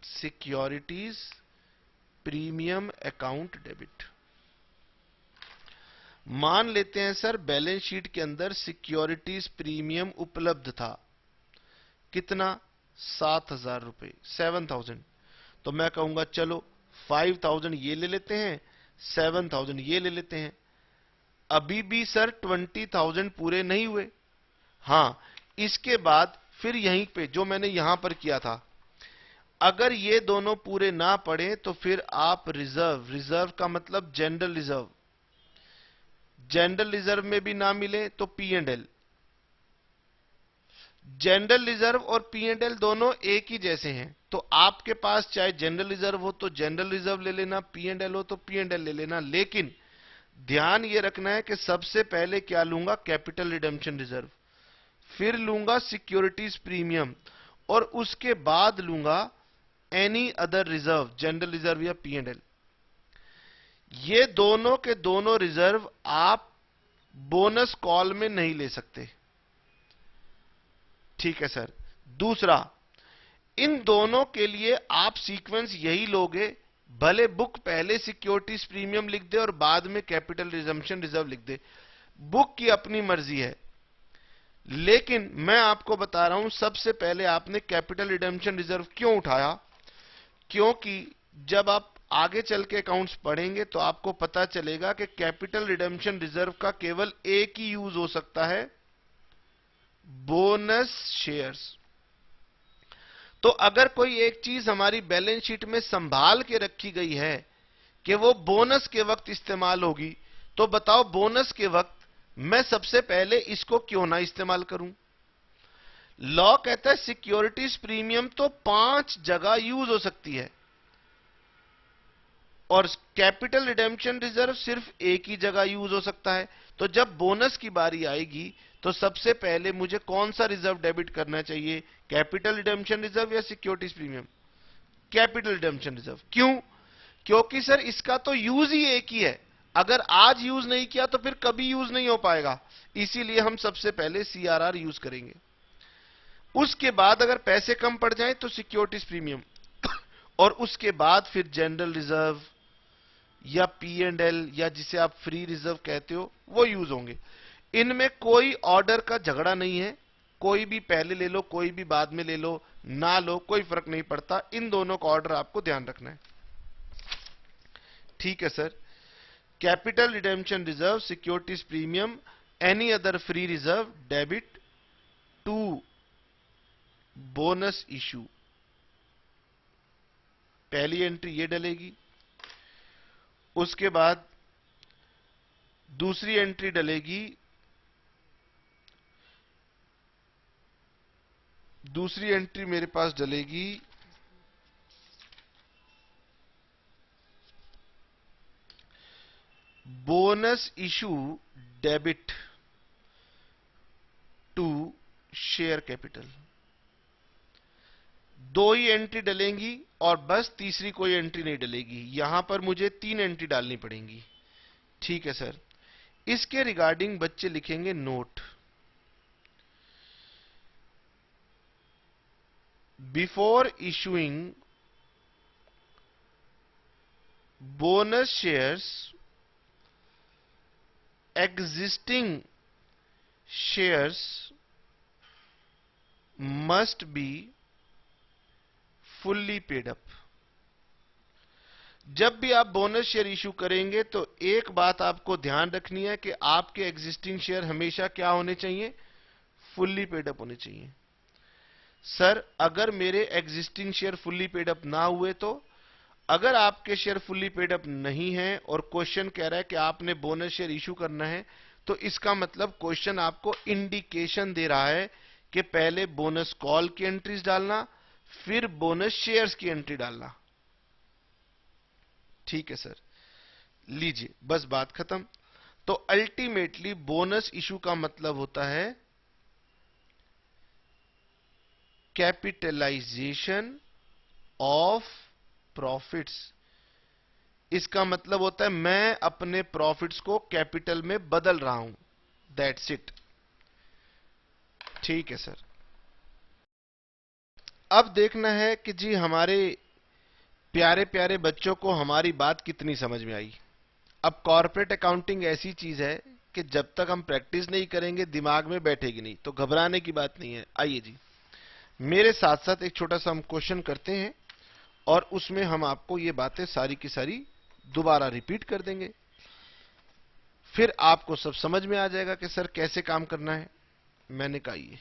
सिक्योरिटीज प्रीमियम अकाउंट डेबिट। मान लेते हैं सर बैलेंस शीट के अंदर सिक्योरिटीज प्रीमियम उपलब्ध था, कितना? 7,000 रुपए, 7,000। तो मैं कहूंगा चलो 5,000 ये ले लेते हैं, 7,000 ये ले लेते हैं। अभी भी सर 20,000 पूरे नहीं हुए। हां, इसके बाद फिर यहीं पे जो मैंने यहां पर किया था, अगर ये दोनों पूरे ना पड़े तो फिर आप रिजर्व का मतलब जनरल रिजर्व, जनरल रिजर्व में भी ना मिले तो P&L। जनरल रिजर्व और P&L दोनों एक ही जैसे हैं, तो आपके पास चाहे जनरल रिजर्व हो तो जनरल रिजर्व ले लेना, पी एंड एल हो तो पी एंड एल ले लेना, लेकिन ध्यान यह रखना है कि सबसे पहले क्या लूंगा, कैपिटल रिडेम्पशन रिजर्व, फिर लूंगा सिक्योरिटीज प्रीमियम, और उसके बाद लूंगा any other reserve, general reserve या पी एंड एल। ये दोनों के दोनों रिजर्व आप बोनस कॉल में नहीं ले सकते, ठीक है सर। दूसरा, इन दोनों के लिए आप सीक्वेंस यही लोगे, भले बुक पहले सिक्योरिटीज प्रीमियम लिख दे और बाद में कैपिटल रिजम्पशन रिजर्व लिख दे, बुक की अपनी मर्जी है, लेकिन मैं आपको बता रहा हूं सबसे पहले आपने कैपिटल रिडेम्पशन रिजर्व क्यों उठाया, क्योंकि जब आप आगे चल के अकाउंट्स पढ़ेंगे तो आपको पता चलेगा कि कैपिटल रिडेम्पशन रिजर्व का केवल एक ही यूज हो सकता है, बोनस शेयर्स। तो अगर कोई एक चीज हमारी बैलेंस शीट में संभाल के रखी गई है कि वो बोनस के वक्त इस्तेमाल होगी, तो बताओ बोनस के वक्त मैं सबसे पहले इसको क्यों ना इस्तेमाल करूं। लॉ कहता है सिक्योरिटीज प्रीमियम तो 5 जगह यूज हो सकती है और कैपिटल रिडेम्पशन रिजर्व सिर्फ एक ही जगह यूज हो सकता है। तो जब बोनस की बारी आएगी तो सबसे पहले मुझे कौन सा रिजर्व डेबिट करना चाहिए, कैपिटल रिडेम्पशन रिजर्व या securities premium, capital redemption reserve. क्यों, क्योंकि सर इसका तो यूज ही एक ही है, अगर आज यूज नहीं किया तो फिर कभी यूज नहीं हो पाएगा, इसीलिए हम सबसे पहले सीआरआर यूज करेंगे। उसके बाद अगर पैसे कम पड़ जाएं तो सिक्योरिटीज प्रीमियम और उसके बाद फिर जनरल रिजर्व या पी एंड एल या जिसे आप फ्री रिजर्व कहते हो वो यूज होंगे। इनमें कोई ऑर्डर का झगड़ा नहीं है, कोई भी पहले ले लो कोई भी बाद में ले लो, ना लो कोई फर्क नहीं पड़ता, इन दोनों का ऑर्डर आपको ध्यान रखना है, ठीक है sir. Capital redemption reserve, securities premium, any other free reserve debit to bonus issue, पहली एंट्री ये डलेगी। उसके बाद दूसरी एंट्री डलेगी, दूसरी एंट्री मेरे पास डलेगी bonus issue debit to share capital. दो ही एंट्री डलेंगी और बस, तीसरी कोई एंट्री नहीं डलेगी, यहां पर मुझे 3 एंट्री डालनी पड़ेंगी, ठीक है सर। इसके रिगार्डिंग बच्चे लिखेंगे note, before issuing bonus shares existing shares must be fully paid up। जब भी आप बोनस शेयर इशू करेंगे तो एक बात आपको ध्यान रखनी है कि आपके एग्जिस्टिंग शेयर हमेशा क्या होने चाहिए, फुल्ली पेड अप होने चाहिए। सर अगर मेरे existing share fully paid up ना हुए तो, अगर आपके शेयर फुल्ली पेड अप नहीं है और क्वेश्चन कह रहा है कि आपने बोनस शेयर इशू करना है, तो इसका मतलब क्वेश्चन आपको इंडिकेशन दे रहा है कि पहले बोनस कॉल की एंट्रीज डालना, फिर बोनस शेयर्स की एंट्री डालना, ठीक है सर। लीजिए बस बात खत्म। तो अल्टीमेटली बोनस इशू का मतलब होता है कैपिटलाइजेशन ऑफ प्रॉफिट्स। इसका मतलब होता है मैं अपने प्रॉफिट्स को कैपिटल में बदल रहा हूं, दैट्स इट, ठीक है सर। अब देखना है कि जी हमारे प्यारे प्यारे बच्चों को हमारी बात कितनी समझ में आई। अब कॉर्पोरेट अकाउंटिंग ऐसी चीज है कि जब तक हम प्रैक्टिस नहीं करेंगे दिमाग में बैठेगी नहीं, तो घबराने की बात नहीं है। आइए जी मेरे साथ साथ एक छोटा सा हम क्वेश्चन करते हैं और उसमें हम आपको ये बातें सारी की सारी दोबारा रिपीट कर देंगे, फिर आपको सब समझ में आ जाएगा कि सर कैसे काम करना है। मैंने कहा ये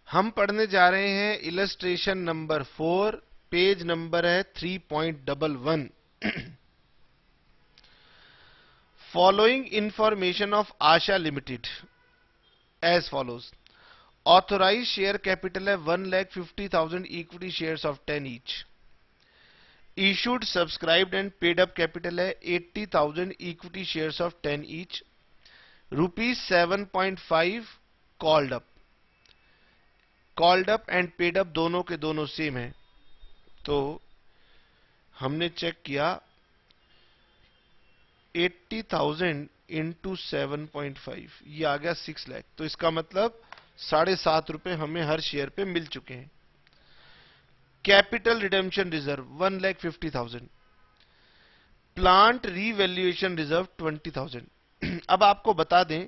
हम पढ़ने जा रहे हैं इलस्ट्रेशन नंबर 4, पेज नंबर है 3.11। Following information of Asha limited as follows. Authorise share capital है 1,50,000 equity shares of 10 each. Issued subscribed and paid up capital है 80,000 equity shares of 10 each. ₹7.5 called up. Called up and paid up दोनों के दोनों same है, तो हमने check किया 80,000 into 7.5, ये आ गया 6 लाख। तो इसका मतलब ₹7.5 हमें हर शेयर पे मिल चुके हैं। Capital redemption reserve 1,50,000। Plant revaluation reserve 20,000। अब आपको बता दें,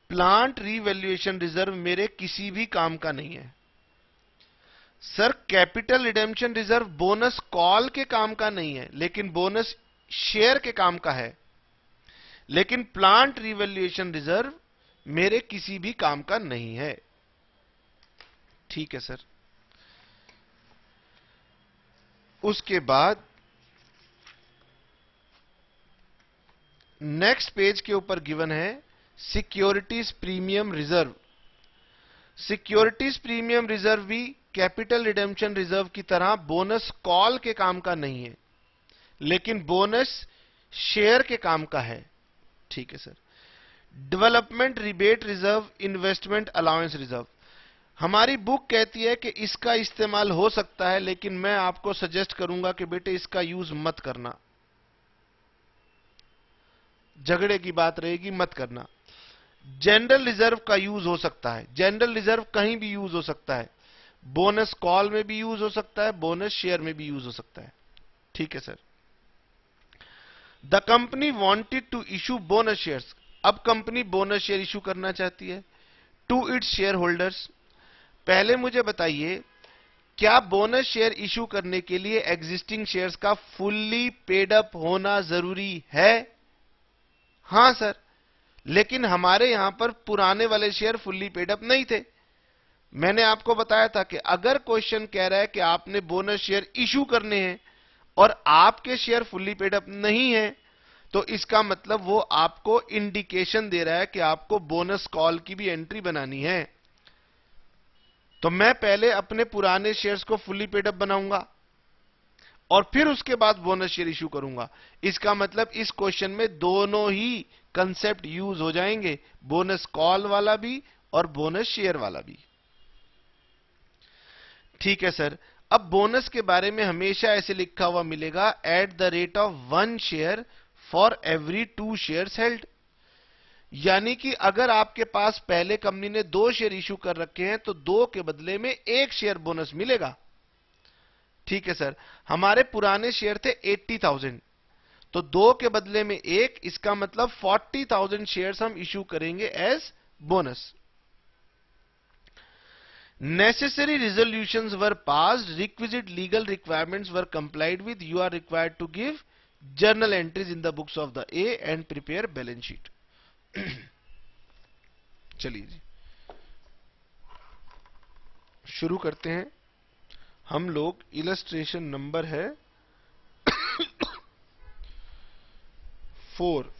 प्लांट रीवैल्यूएशन रिजर्व मेरे किसी भी काम का नहीं है। Sir capital redemption reserve bonus call के काम का नहीं है, लेकिन बोनस शेयर के काम का है। लेकिन प्लांट रीवैल्यूएशन रिजर्व मेरे किसी भी काम का नहीं है। ठीक है सर। उसके बाद नेक्स्ट पेज के ऊपर गिवन है securities premium reserve. Securities premium reserve भी कैपिटल रिडेम्पशन रिजर्व की तरह बोनस कॉल के काम का नहीं है, लेकिन बोनस शेयर के काम का है। ठीक है sir. Development rebate reserve, investment allowance reserve, हमारी बुक कहती है कि इसका इस्तेमाल हो सकता है, लेकिन मैं आपको सजेस्ट करूंगा कि बेटे इसका यूज मत करना। झगड़े की बात रहेगी, मत करना। जनरल रिजर्व का यूज हो सकता है। जनरल रिजर्व कहीं भी यूज हो सकता है। बोनस कॉल में भी यूज हो सकता है, बोनस शेयर में भी यूज हो सकता है। ठीक है sir. The company wanted to issue bonus shares. अब कंपनी बोनस शेयर इशू करना चाहती है टू इट्स शेयर होल्डर्स। पहले मुझे बताइए, क्या बोनस शेयर इशू करने के लिए एग्जिस्टिंग शेयर्स का फुल्ली पेड अप होना जरूरी है? हां सर, लेकिन हमारे यहां पर पुराने वाले शेयर फुल्ली पेड अप नहीं थे। मैंने आपको बताया था कि अगर क्वेश्चन कह रहा है कि आपने बोनस शेयर इशू करने हैं और आपके शेयर फुल्ली पेड अप नहीं है, तो इसका मतलब वो आपको इंडिकेशन दे रहा है कि आपको बोनस कॉल की भी एंट्री बनानी है। तो मैं पहले अपने पुराने शेयर्स को फुल्ली पेड अप बनाऊंगा और फिर उसके बाद बोनस शेयर इशू करूंगा। इसका मतलब इस क्वेश्चन में दोनों ही कंसेप्ट यूज हो जाएंगे, बोनस कॉल वाला भी और बोनस शेयर वाला भी। ठीक है सर। अब बोनस के बारे में हमेशा ऐसे लिखा हुआ मिलेगा, at the rate of 1 share for every 2 shares held. यानी कि अगर आपके पास पहले कंपनी ने 2 शेयर इशू कर रखे हैं तो 2 के बदले में 1 शेयर बोनस मिलेगा। ठीक है सर। हमारे पुराने शेयर थे 80,000, तो 2 के बदले में 1, इसका मतलब 40,000 शेयर्स हम इशू करेंगे as bonus. Necessary resolutions were passed, requisite legal requirements were complied with, you are required to give journal entries in the books of the A and prepare balance sheet. चलिए जी, शुरू करते हैं। हम लोग illustration number है 4।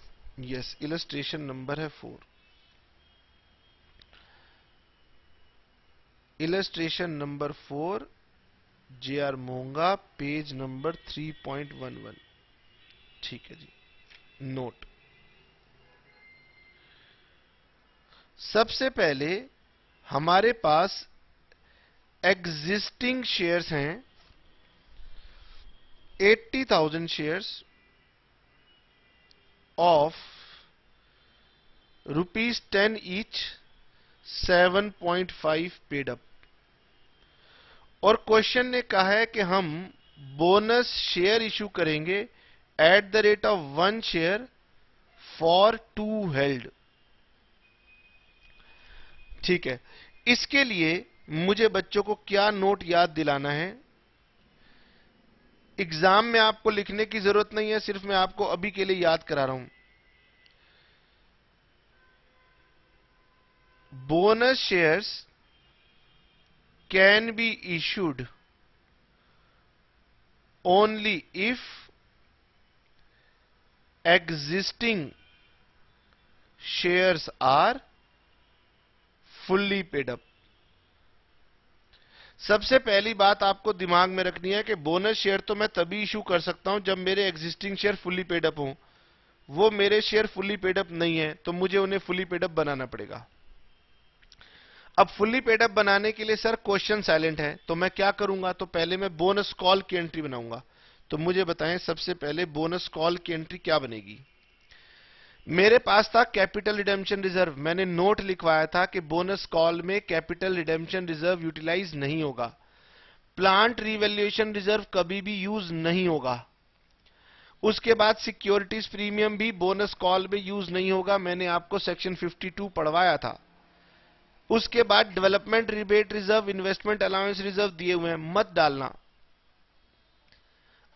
Yes, illustration number है 4। Illustration number 4, J R. Monga, page number 3.11। ठीक है जी। नोट, सबसे पहले हमारे पास एग्जिस्टिंग शेयर्स हैं 80,000 shares of ₹10 each, 7.5 paid up. और क्वेश्चन ने कहा है कि हम बोनस शेयर इशू करेंगे at the rate of 1 share for 2 held. ठीक है। इसके लिए मुझे बच्चों को क्या नोट याद दिलाना है? एग्जाम में आपको लिखने की जरूरत नहीं है, सिर्फ मैं आपको अभी के लिए याद करा रहा हूं। Bonus shares can be issued only if existing shares are fully paid up। सबसे पहली बात आपको दिमाग में रखनी है कि बोनस शेयर तो मैं तभी इशू कर सकता हूं जब मेरे existing share fully paid up हों। वो मेरे शेयर फुल्ली पेड अप नहीं है, तो मुझे उन्हें फुल्ली पेड अप बनाना पड़ेगा। अब फुल्ली पेड अप बनाने के लिए सर क्वेश्चन साइलेंट है, तो मैं क्या करूंगा? तो पहले मैं बोनस कॉल की एंट्री बनाऊंगा। तो मुझे बताएं सबसे पहले बोनस कॉल की एंट्री क्या बनेगी? मेरे पास था कैपिटल रिडेम्पशन रिजर्व। मैंने नोट लिखवाया था कि बोनस कॉल में कैपिटल रिडेम्पशन रिजर्व यूटिलाइज नहीं होगा, प्लांट रिवैल्यूएशन रिजर्व कभी भी यूज नहीं होगा। उसके बाद सिक्योरिटीज प्रीमियम भी बोनस कॉल में यूज नहीं होगा, मैंने आपको सेक्शन 52 पढ़वाया था। उसके बाद development rebate reserve, investment allowance reserve दिए हुए हैं, मत डालना।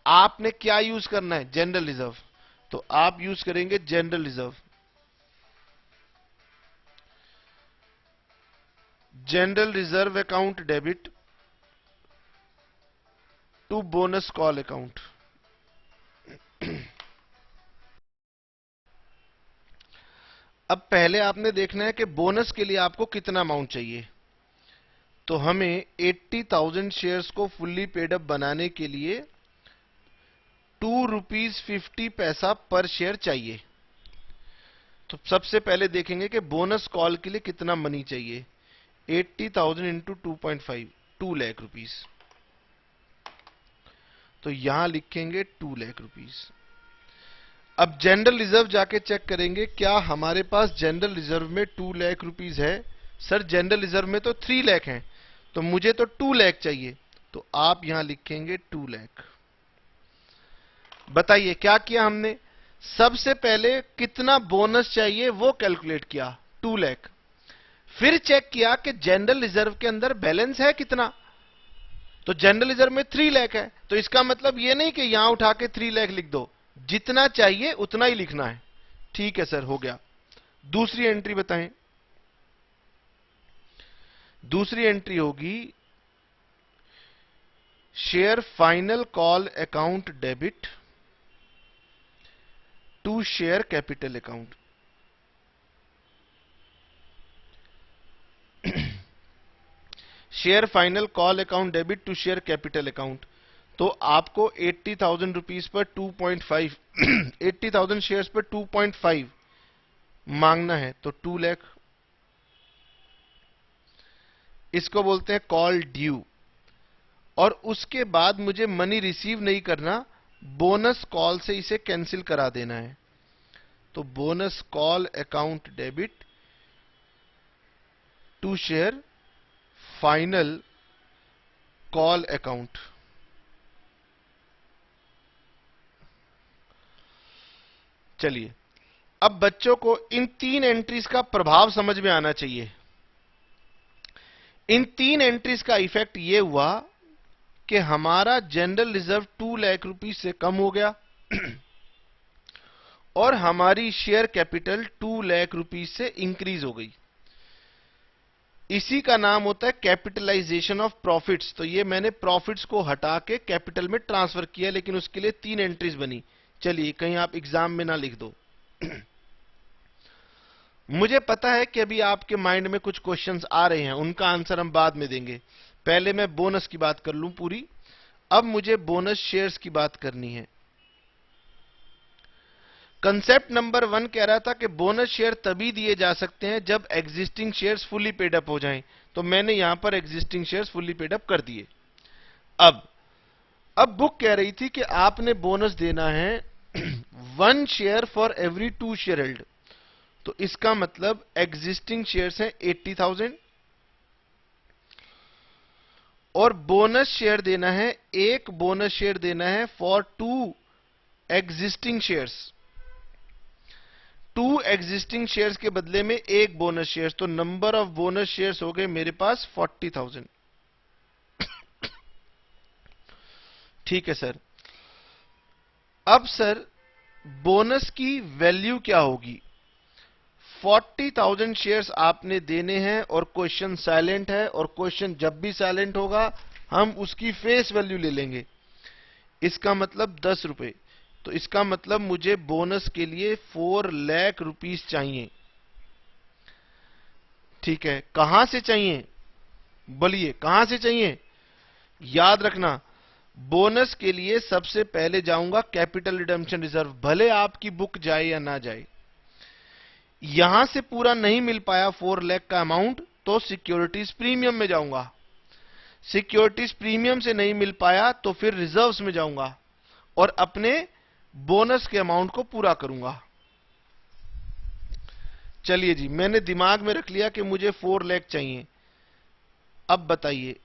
आपने क्या यूज करना है? General reserve. तो आप यूज करेंगे general reserve. General reserve account debit to bonus call account. अब पहले आपने देखना है कि बोनस के लिए आपको कितना अमाउंट चाहिए। तो हमें 80,000 शेयर्स को फुल्ली पेड अप बनाने के लिए ₹2.50 पर शेयर चाहिए। तो सबसे पहले देखेंगे कि बोनस कॉल के लिए कितना मनी चाहिए। 80,000 इंटू 2.5, 2 लाख रुपीस। तो यहां लिखेंगे 2 लाख रुपीस। अब जनरल रिजर्व जाके चेक करेंगे क्या हमारे पास जनरल रिजर्व में 2 लाख रुपीस है। सर जनरल रिजर्व में तो 3 लाख हैं, तो मुझे तो 2 लाख चाहिए। तो आप यहां लिखेंगे 2 लाख। बताइए क्या किया हमने? सबसे पहले कितना बोनस चाहिए वो कैलकुलेट किया, 2 लाख। फिर चेक किया कि जनरल रिजर्व के अंदर बैलेंस है कितना। तो जनरल रिजर्व में 3 लाख है, तो इसका मतलब यह नहीं कि यहां उठा के 3 लाख लिख दो, जितना चाहिए उतना ही लिखना है। ठीक है सर, हो गया। दूसरी एंट्री बताएं। दूसरी एंट्री होगी share final call account debit to share capital account. Share final call account debit to share capital account. तो आपको 80,000 रुपीस पर 2.5 80,000 शेयर्स पर 2.5 मांगना है, तो 2 लाख। इसको बोलते हैं कॉल ड्यू। और उसके बाद मुझे मनी रिसीव नहीं करना, बोनस कॉल से इसे कैंसिल करा देना है। तो bonus call account debit to share final call account. चलिए, अब बच्चों को इन 3 एंट्रीज का प्रभाव समझ में आना चाहिए। इन 3 एंट्रीज का इफेक्ट यह हुआ कि हमारा जनरल रिजर्व 2 लाख रुपीस से कम हो गया और हमारी शेयर कैपिटल 2 लाख रुपीस से इंक्रीज हो गई। इसी का नाम होता है कैपिटलाइजेशन ऑफ प्रॉफिट्स। तो ये मैंने प्रॉफिट्स को हटा के कैपिटल में ट्रांसफर किया, लेकिन उसके लिए 3 एंट्रीज बनी। चलिए, कहीं आप एग्जाम में ना लिख दो। मुझे पता है कि अभी आपके माइंड में कुछ क्वेश्चंस आ रहे हैं, उनका आंसर हम बाद में देंगे। पहले मैं बोनस की बात कर लूं पूरी। अब मुझे बोनस शेयर्स की बात करनी है। कंसेप्ट नंबर 1 कह रहा था कि बोनस शेयर तभी दिए जा सकते हैं जब existing shares fully paid up हो जाएं। तो मैंने यहां पर existing shares fully paid up कर दिए। अब बुक कह रही थी कि आपने बोनस देना है 1 share for every 2 share held. तो इसका मतलब एग्जिस्टिंग शेयर्स हैं 80,000 और बोनस शेयर देना है, एक बोनस शेयर देना है for 2 existing shares. 2 existing shares के बदले में एक बोनस शेयर्स। तो नंबर ऑफ बोनस शेयर्स हो गए मेरे पास 40,000। ठीक है सर। अब सर बोनस की वैल्यू क्या होगी? 40,000 शेयर्स आपने देने हैं और क्वेश्चन साइलेंट है, और क्वेश्चन जब भी साइलेंट होगा हम उसकी फेस वैल्यू ले लेंगे। इसका मतलब 10 रुपए। तो इसका मतलब मुझे बोनस के लिए 4 लाख रुपीस चाहिए। ठीक है, कहां से चाहिए? बोलिए, कहां से चाहिए? याद रखना, बोनस के लिए सबसे पहले जाऊंगा कैपिटल रिडेम्पशन रिजर्व, भले आपकी बुक जाए या ना जाए। यहां से पूरा नहीं मिल पाया 4 लाख का अमाउंट, तो सिक्योरिटीज प्रीमियम में जाऊंगा। सिक्योरिटीज प्रीमियम से नहीं मिल पाया तो फिर रिजर्व्स में जाऊंगा और अपने बोनस के अमाउंट को पूरा करूंगा। चलिए जी, मैंने दिमाग में रख लिया कि मुझे 4 लाख चाहिए। अब बताइए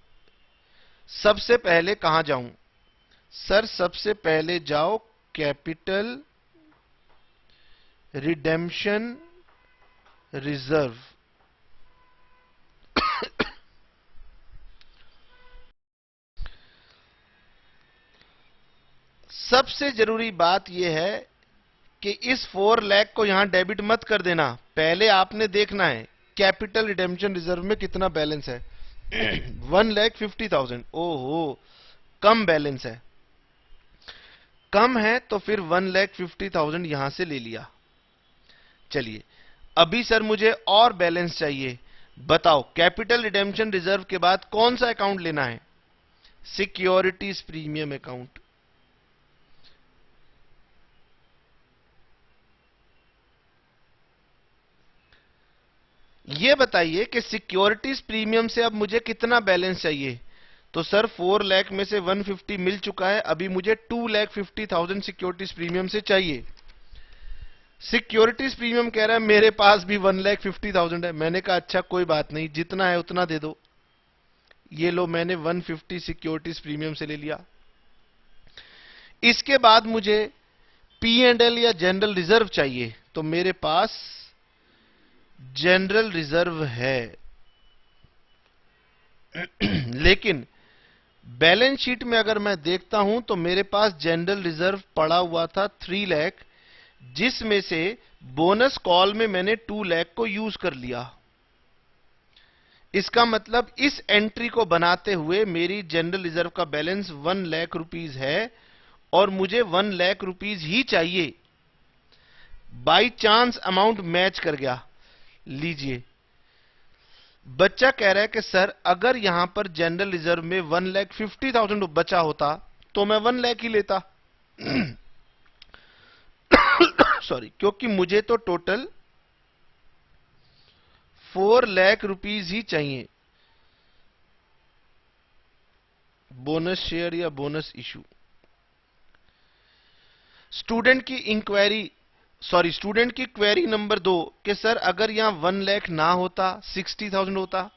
सबसे पहले कहां जाऊं? सर सबसे पहले जाओ कैपिटल रिडेम्पशन रिजर्व। सबसे जरूरी बात यह है कि इस 4 लाख को यहां डेबिट मत कर देना, पहले आपने देखना है कैपिटल रिडेम्पशन रिजर्व में कितना बैलेंस है। 1,50,000। ओहो, कम बैलेंस है। कम है तो फिर 1,50,000 यहां से ले लिया। चलिए अभी सर मुझे और बैलेंस चाहिए, बताओ कैपिटल रिडेम्पशन रिजर्व के बाद कौन सा अकाउंट लेना है? Securities premium account. ये बताइए कि सिक्योरिटीज प्रीमियम से अब मुझे कितना बैलेंस चाहिए? तो सर 4 लाख में से 150 मिल चुका है, अभी मुझे 2,50,000 सिक्योरिटीज प्रीमियम से चाहिए। सिक्योरिटीज प्रीमियम कह रहा है मेरे पास भी 1,50,000 है। मैंने कहा अच्छा कोई बात नहीं, जितना है उतना दे दो। ये लो, मैंने 150 सिक्योरिटीज प्रीमियम से ले लिया। इसके बाद मुझे P&L या जनरल रिजर्व चाहिए, तो मेरे पास जनरल रिजर्व है। लेकिन बैलेंस शीट में अगर मैं देखता हूं तो मेरे पास जनरल रिजर्व पड़ा हुआ था 3 लाख, जिसमें से बोनस कॉल में मैंने 2 लाख को यूज कर लिया। इसका मतलब इस एंट्री को बनाते हुए मेरी जनरल रिजर्व का बैलेंस 1 लाख रुपीस है और मुझे 1 लाख रुपीस ही चाहिए। बाई चांस अमाउंट मैच कर गया। लीजिए, बच्चा कह रहा है कि सर अगर यहां पर जनरल रिजर्व में 1,50,000 बचा होता तो मैं 1 लाख ही लेता। सॉरी, क्योंकि मुझे तो टोटल 4 लाख रुपीस ही चाहिए। बोनस शेयर या बोनस इशू। स्टूडेंट की इंक्वायरी, सॉरी स्टूडेंट की क्वेरी नंबर 2 कि सर अगर यहां 1 लाख ना होता, 60,000 होता,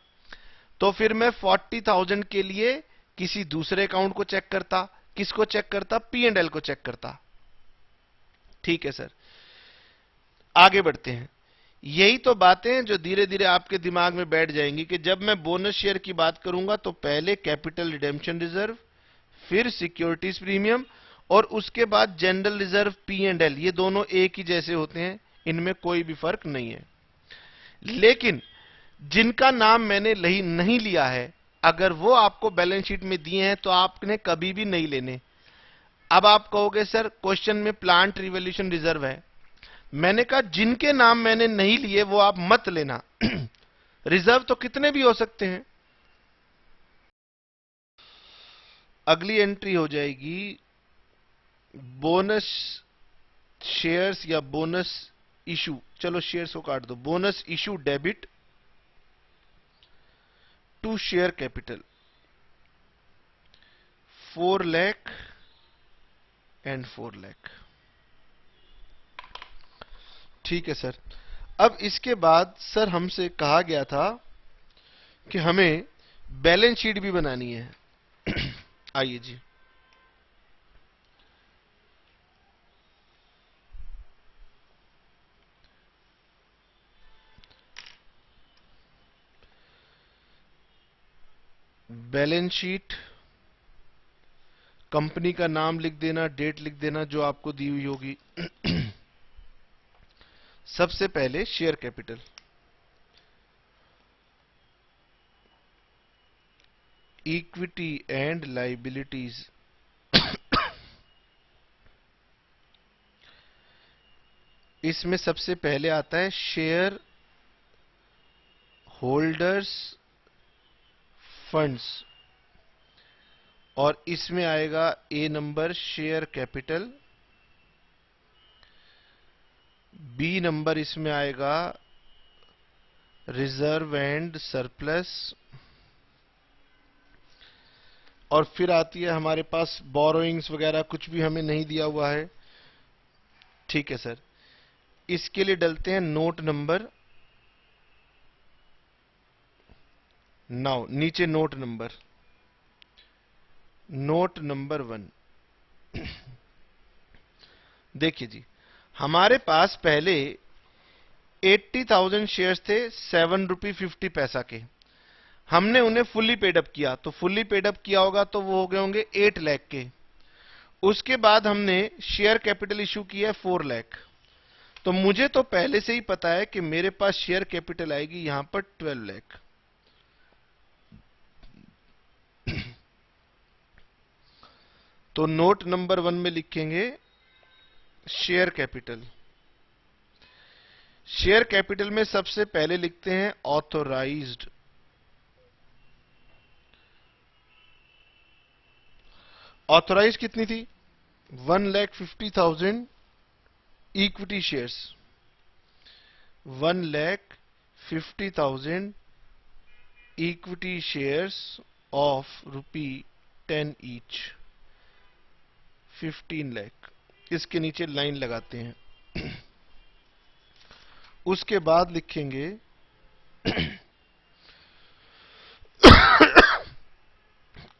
तो फिर मैं 40,000 के लिए किसी दूसरे अकाउंट को चेक करता। किसको चेक करता? P&L को चेक करता। ठीक है सर, आगे बढ़ते हैं। यही तो बातें जो धीरे धीरे आपके दिमाग में बैठ जाएंगी कि जब मैं बोनस शेयर की बात करूंगा तो पहले कैपिटल रिडेम्पशन रिजर्व, फिर सिक्योरिटीज प्रीमियम और उसके बाद जनरल रिजर्व P&L। ये दोनों एक ही जैसे होते हैं, इनमें कोई भी फर्क नहीं है। लेकिन जिनका नाम मैंने नहीं लिया है, अगर वो आपको बैलेंस शीट में दिए हैं तो आपने कभी भी नहीं लेने। अब आप कहोगे सर क्वेश्चन में प्लांट रिवोल्यूशन रिजर्व है। मैंने कहा जिनके नाम मैंने नहीं लिए वो आप मत लेना। रिजर्व तो कितने भी हो सकते हैं। अगली एंट्री हो जाएगी बोनस शेयर्स या बोनस इशू। चलो शेयर्स को काट दो। Bonus issue debit to share capital 4 lakh and 4 lakh. ठीक है सर। अब इसके बाद सर हमसे कहा गया था कि हमें बैलेंस शीट भी बनानी है। आइए जी, बैलेंस शीट, कंपनी का नाम लिख देना, डेट लिख देना जो आपको दी हुई होगी। सबसे पहले share capital, equity and liabilities. इसमें सबसे पहले आता है शेयर होल्डर्स फंड्स। और इसमें आएगा A number share capital, B number इसमें आएगा रिजर्व एंड सरप्लस, और फिर आती है हमारे पास बोरोइंग्स वगैरह, कुछ भी हमें नहीं दिया हुआ है। ठीक है सर, इसके लिए डलते हैं नोट नंबर 9। नीचे नोट नंबर 1। देखिए जी, हमारे पास पहले 80,000 शेयर्स थे 7 रुपये 50 पैसा के। हमने उन्हें फुल्ली पेड अप किया, तो फुल्ली पेड अप किया होगा तो वो हो गए होंगे 8 लाख के। उसके बाद हमने शेयर कैपिटल इशू किया है 4 लाख। तो मुझे तो पहले से ही पता है कि मेरे पास शेयर कैपिटल आएगी यहां पर 12 लाख। तो नोट नंबर 1 में लिखेंगे शेयर कैपिटल। शेयर कैपिटल में सबसे पहले लिखते हैं ऑथोराइज्ड। ऑथोराइज कितनी थी? 1,50,000 equity shares. 1,50,000 equity shares of ₹10 each, 15 lakh. इसके नीचे लाइन लगाते हैं। उसके बाद लिखेंगे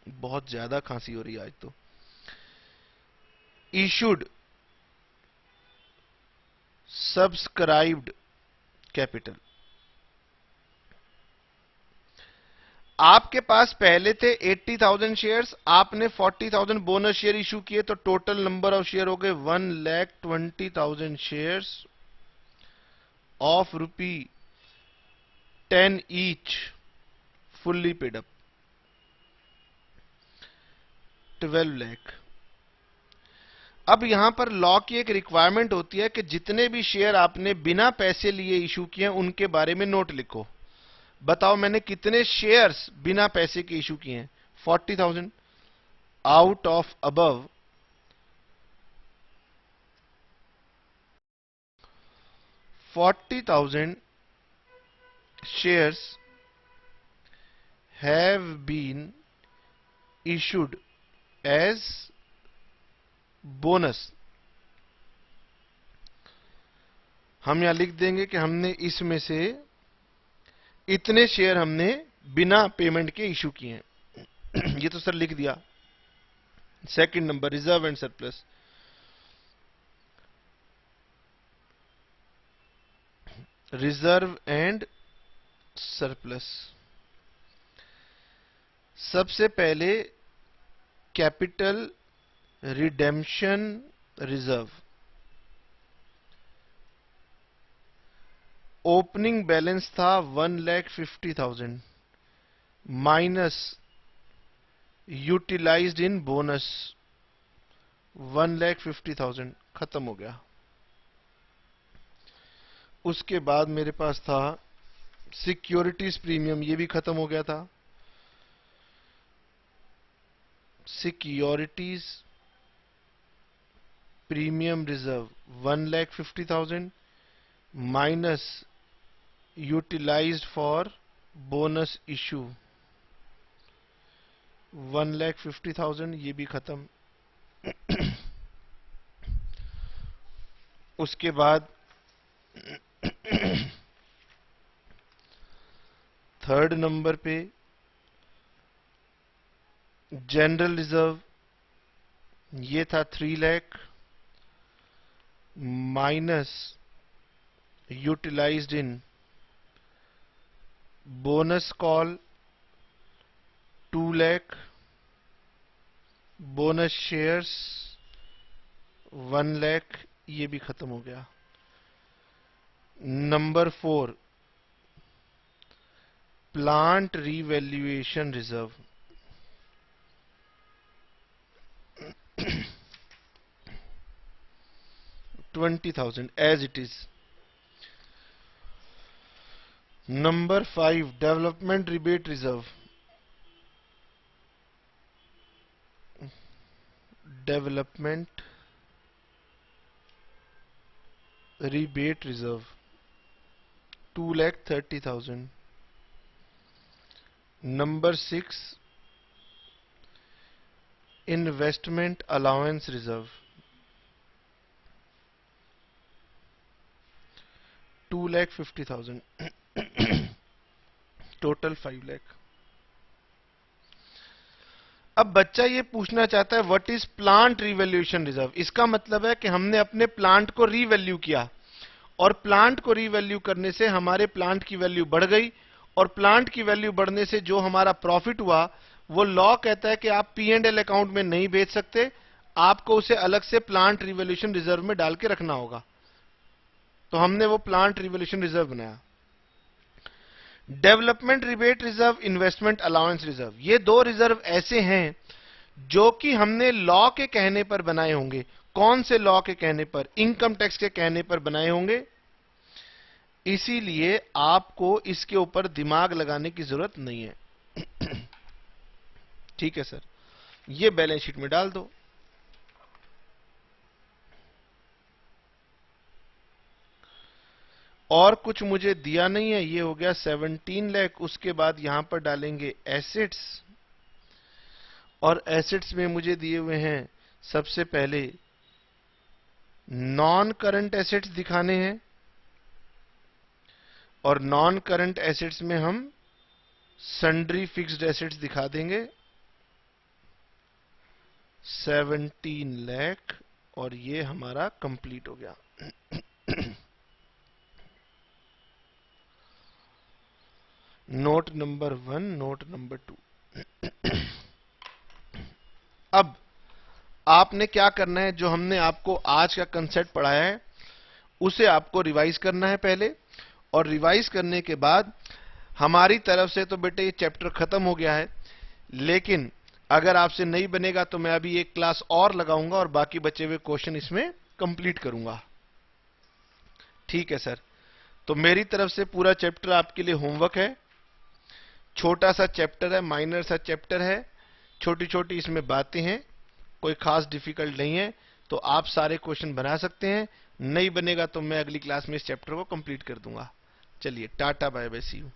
बहुत ज्यादा खांसी हो रही है आज तो। Issued subscribed capital. आपके पास पहले थे 80,000 शेयर्स, आपने 40,000 बोनस शेयर इशू किए, तो टोटल नंबर ऑफ शेयर हो गए 1,20,000 shares of ₹10 each, fully paid up 12 lakh. अब यहां पर लॉ की एक रिक्वायरमेंट होती है कि जितने भी शेयर आपने बिना पैसे लिए इशू किए उनके बारे में नोट लिखो। बताओ मैंने कितने शेयर्स बिना पैसे के इशू किए हैं? 40,000। Out of above 40,000 shares have been issued as bonus। हम यहां लिख देंगे कि हमने इसमें से इतने शेयर हमने बिना पेमेंट के इशू किए हैं। ये तो सर लिख दिया। Second number reserve and surplus. Reserve and surplus, सबसे पहले capital redemption reserve. Opening balance था 1,50,000 माइनस यूटिलाइज्ड इन बोनस 1,50,000, खत्म हो गया। उसके बाद मेरे पास था सिक्योरिटीज प्रीमियम, ये भी खत्म हो गया था। Securities premium reserve 1,50,000 minus utilised for bonus issue 1,50,000, ये भी खत्म। उसके बाद थर्ड नंबर पे जनरल रिजर्व, ये था 3 lakh minus utilised in bonus call 2 lakh, bonus shares 1 lakh, ये भी खत्म हो गया। Number 4 plant revaluation reserve, 20,000 as it is. Number 5 development rebate reserve, development rebate reserve 2,30,000. Number 6, investment allowance reserve 2,50,000. Total 5 lakh. अब बच्चा ये पूछना चाहता है what is plant revaluation reserve. इसका मतलब है कि हमने अपने प्लांट को रीवैल्यू किया और प्लांट को रीवैल्यू करने से हमारे प्लांट की वैल्यू बढ़ गई और प्लांट की वैल्यू बढ़ने से जो हमारा प्रॉफिट हुआ वो लॉ कहता है कि आप P&L अकाउंट में नहीं भेज सकते, आपको उसे अलग से प्लांट रिवैल्यूएशन रिजर्व में डाल के रखना होगा. तो हमने वो प्लांट रिवैल्यूएशन रिजर्व बनाया. Development rebate reserve, investment allowance reserve, ये दो रिजर्व ऐसे हैं जो कि हमने लॉ के कहने पर बनाए होंगे. कौन से लॉ के कहने पर? इनकम टैक्स के कहने पर बनाए होंगे. इसीलिए आपको इसके ऊपर दिमाग लगाने की जरूरत नहीं है. ठीक है सर, ये बैलेंस शीट में डाल दो. और कुछ मुझे दिया नहीं है. ये हो गया 17 लाख. उसके बाद यहां पर डालेंगे एसेट्स, और एसेट्स में मुझे दिए हुए हैं सबसे पहले नॉन करंट एसेट्स दिखाने हैं, और नॉन करंट एसेट्स में हम सन्ड्री फिक्स्ड एसेट्स दिखा देंगे 17 लाख, और ये हमारा कंप्लीट हो गया. Note number 1, note number 2. अब आपने क्या करना है, जो हमने आपको आज का कंसेप्ट पढ़ाया है उसे आपको रिवाइज करना है पहले, और रिवाइज करने के बाद हमारी तरफ से तो बेटे ये चैप्टर खत्म हो गया है, लेकिन अगर आपसे नहीं बनेगा तो मैं अभी एक क्लास और लगाऊंगा और बाकी बचे हुए क्वेश्चन इसमें कंप्लीट करूंगा. ठीक है सर. तो मेरी तरफ से पूरा चैप्टर आपके लिए होमवर्क है. छोटा सा चैप्टर है, माइनर सा चैप्टर है, छोटी छोटी इसमें बातें हैं, कोई खास डिफिकल्ट नहीं है. तो आप सारे क्वेश्चन बना सकते हैं. नहीं बनेगा तो मैं अगली क्लास में इस चैप्टर को कंप्लीट कर दूंगा. चलिए, tata bye bye, see you.